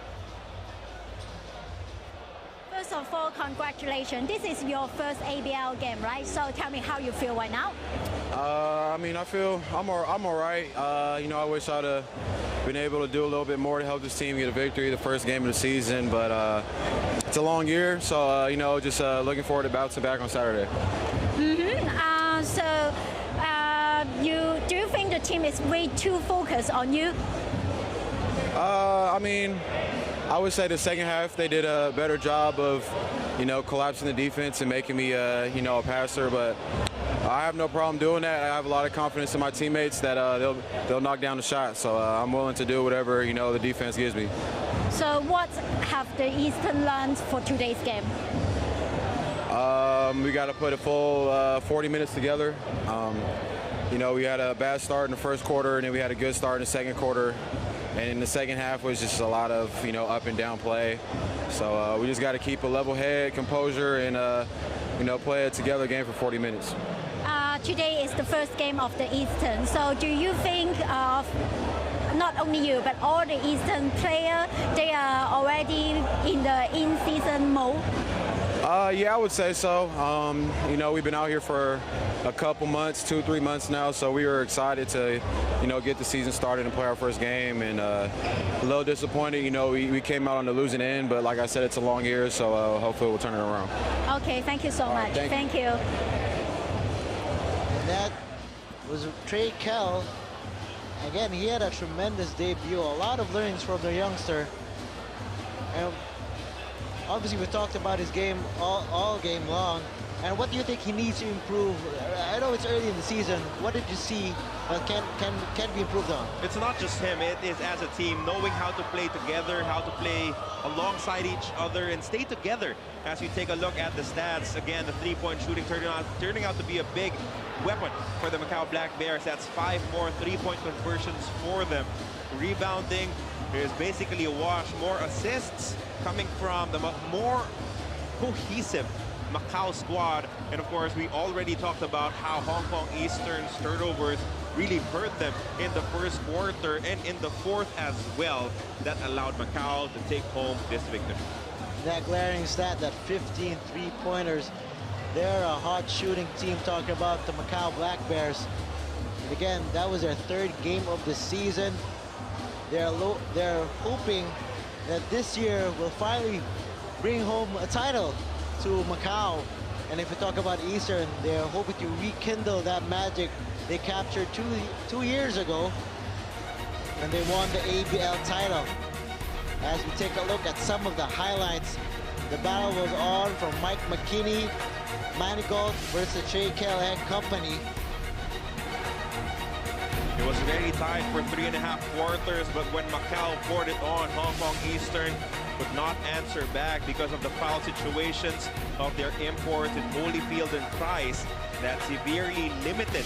First of all, congratulations. This is your first ABL game, right? So tell me how you feel right now. I mean, I'm all right. You know, I wish I'd have been able to do a little bit more to help this team get a victory the first game of the season, but it's a long year, so you know, just looking forward to bouncing back on Saturday. Do you think the team is way too focused on you? I mean, I would say the second half they did a better job of, you know, collapsing the defense and making me, you know, a passer. But I have no problem doing that. I have a lot of confidence in my teammates that they'll knock down the shot. So I'm willing to do whatever, you know, the defense gives me. So what have the Eastern learned for today's game? We got to put a full 40 minutes together. You know, we had a bad start in the first quarter, and then we had a good start in the second quarter. And in the second half was just a lot of, you know, up and down play. So we just got to keep a level head, composure, and, you know, play a together game for 40 minutes. Today is the first game of the Eastern. So do you think of not only you, but all the Eastern players, they are already in the in-season mode? Yeah, I would say so. You know, we've been out here for a couple months, 2-3 months now, so we were excited to, you know, get the season started and play our first game, and a little disappointed. You know, we came out on the losing end, but like I said, it's a long year, so hopefully we'll turn it around. Okay, thank you so much. Thank you. And that was Trey Kell. Again, he had a tremendous debut. A lot of learnings from the youngster. And obviously, we talked about his game all game long. And what do you think he needs to improve? I know it's early in the season. What did you see that can be improved on? It's not just him. It is as a team, knowing how to play together, how to play alongside each other, and stay together. As you take a look at the stats, again, the three-point shooting turning out to be a big weapon for the Macau Black Bears. That's 5 more three-point conversions for them. Rebounding is basically a wash. More assists coming from the more cohesive Macau squad. And of course, we already talked about how Hong Kong Eastern's turnovers really hurt them in the first quarter and in the fourth as well. That allowed Macau to take home this victory. That glaring stat, that 15 three-pointers. They're a hot shooting team, talking about the Macau Black Bears. And again, that was their 3rd game of the season. They're hoping that this year will finally bring home a title to Macau. And if we talk about Eastern, they're hoping to rekindle that magic they captured two years ago when they won the ABL title. As we take a look at some of the highlights, the battle was on from Mike McKinney, Miguel versus Trey Kell and company. It was very tight for 3.5 quarters, but when Macau poured it on, Hong Kong Eastern could not answer back because of the foul situations of their imports in Holyfield and Price that severely limited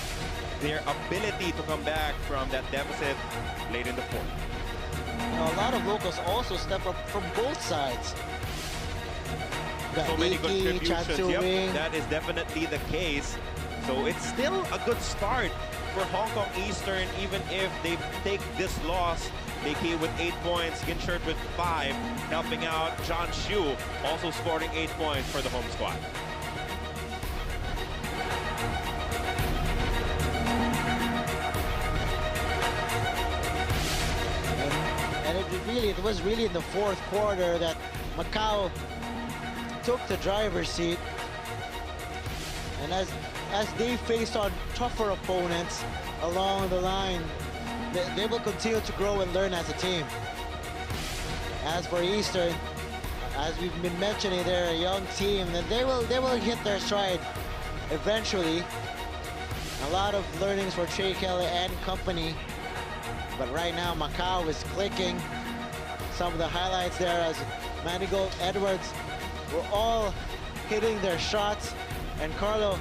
their ability to come back from that deficit late in the fourth. Now, a lot of locals also step up from both sides. So many contributions. Yep, that is definitely the case. So it's still a good start for Hong Kong Eastern, even if they take this loss. They came with 8 points, Ginshert with 5, helping out John Shu, also scoring 8 points for the home squad. And it was really in the fourth quarter that Macau took the driver's seat. And as they faced on tougher opponents along the line, they will continue to grow and learn as a team. As for Eastern, as we've been mentioning, they're a young team, and they will hit their stride eventually. A lot of learnings for Trey Kelly and company, but right now Macau is clicking. Some of the highlights there as Manigault, Edwards were all hitting their shots. And Carlo,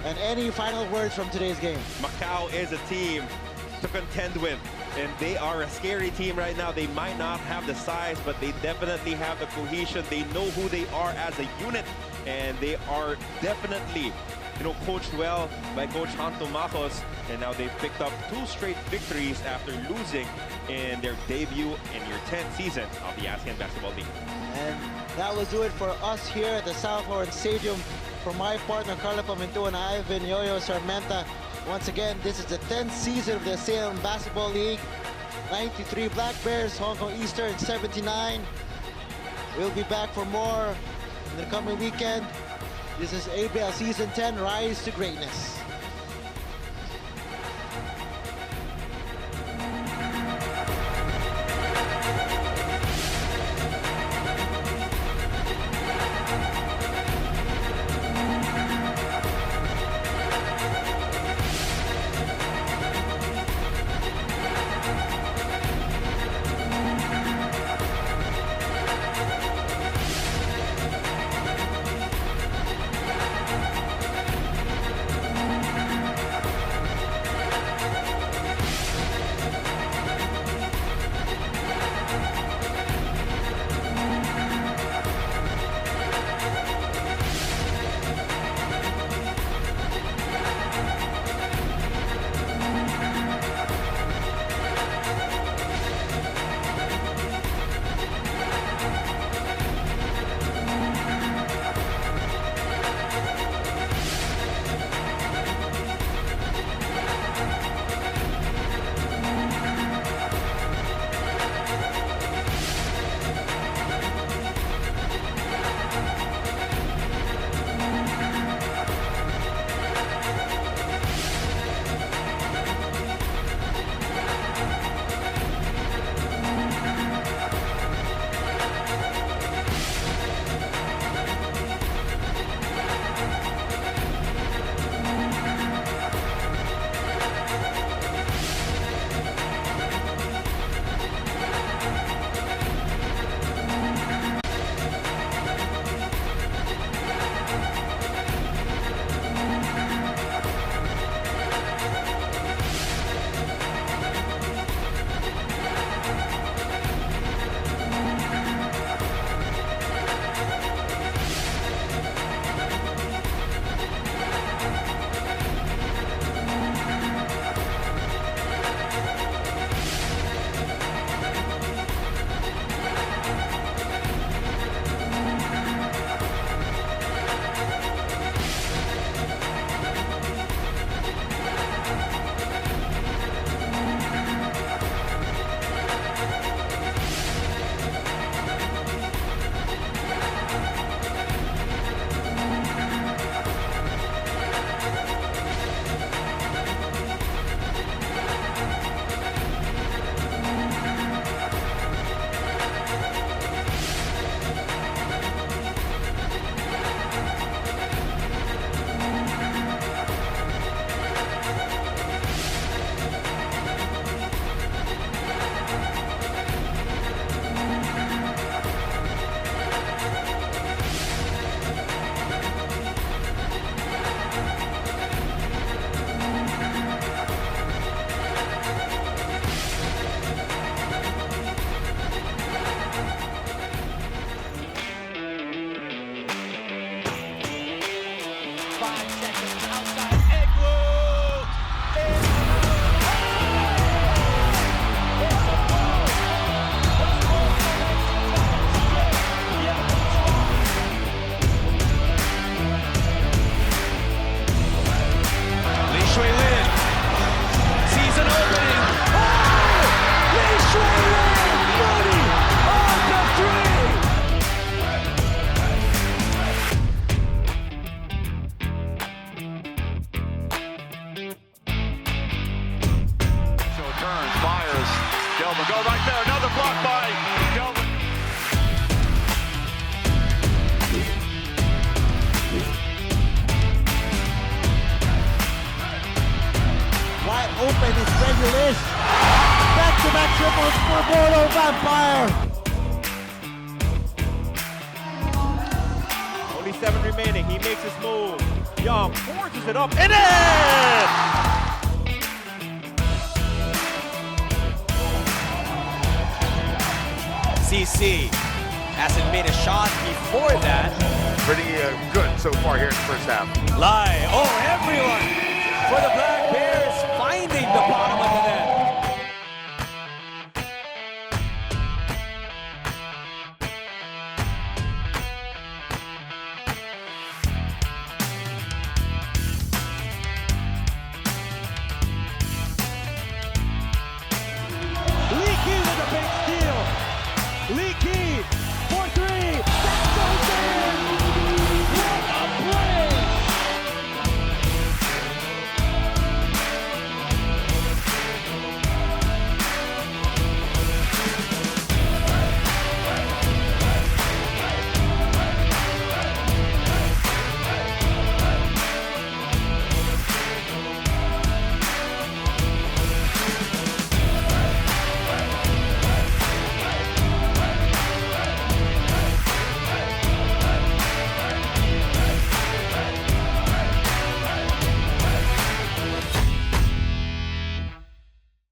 and any final words from today's game? Macau is a team to contend with. And they are a scary team right now. They might not have the size, but they definitely have the cohesion. They know who they are as a unit, and they are definitely, coached well by Coach Hanto Macos. And now they've picked up 2 straight victories after losing in their debut in your 10th season of the ASEAN Basketball League. And that will do it for us here at the Southorn Stadium. For my partner, Carla Paminto and Ivan Yoyo Sarmenta. Once again, this is the 10th season of the ASEAN Basketball League. 93 Black Bears, Hong Kong Eastern 79. We'll be back for more in the coming weekend. This is ABL Season 10, Rise to Greatness. Delvin, go right there, another block by Delvin. Wide open is Regulish. Back-to-back triples for Mono Vampire. Only 7 remaining. He makes his move. Young forces it up and in! CC hasn't made a shot before that. Pretty good so far here in the first half. Lai, everyone for the Black Bears finding the bottom of the net. Leaky with a big steal. Leaky for 3.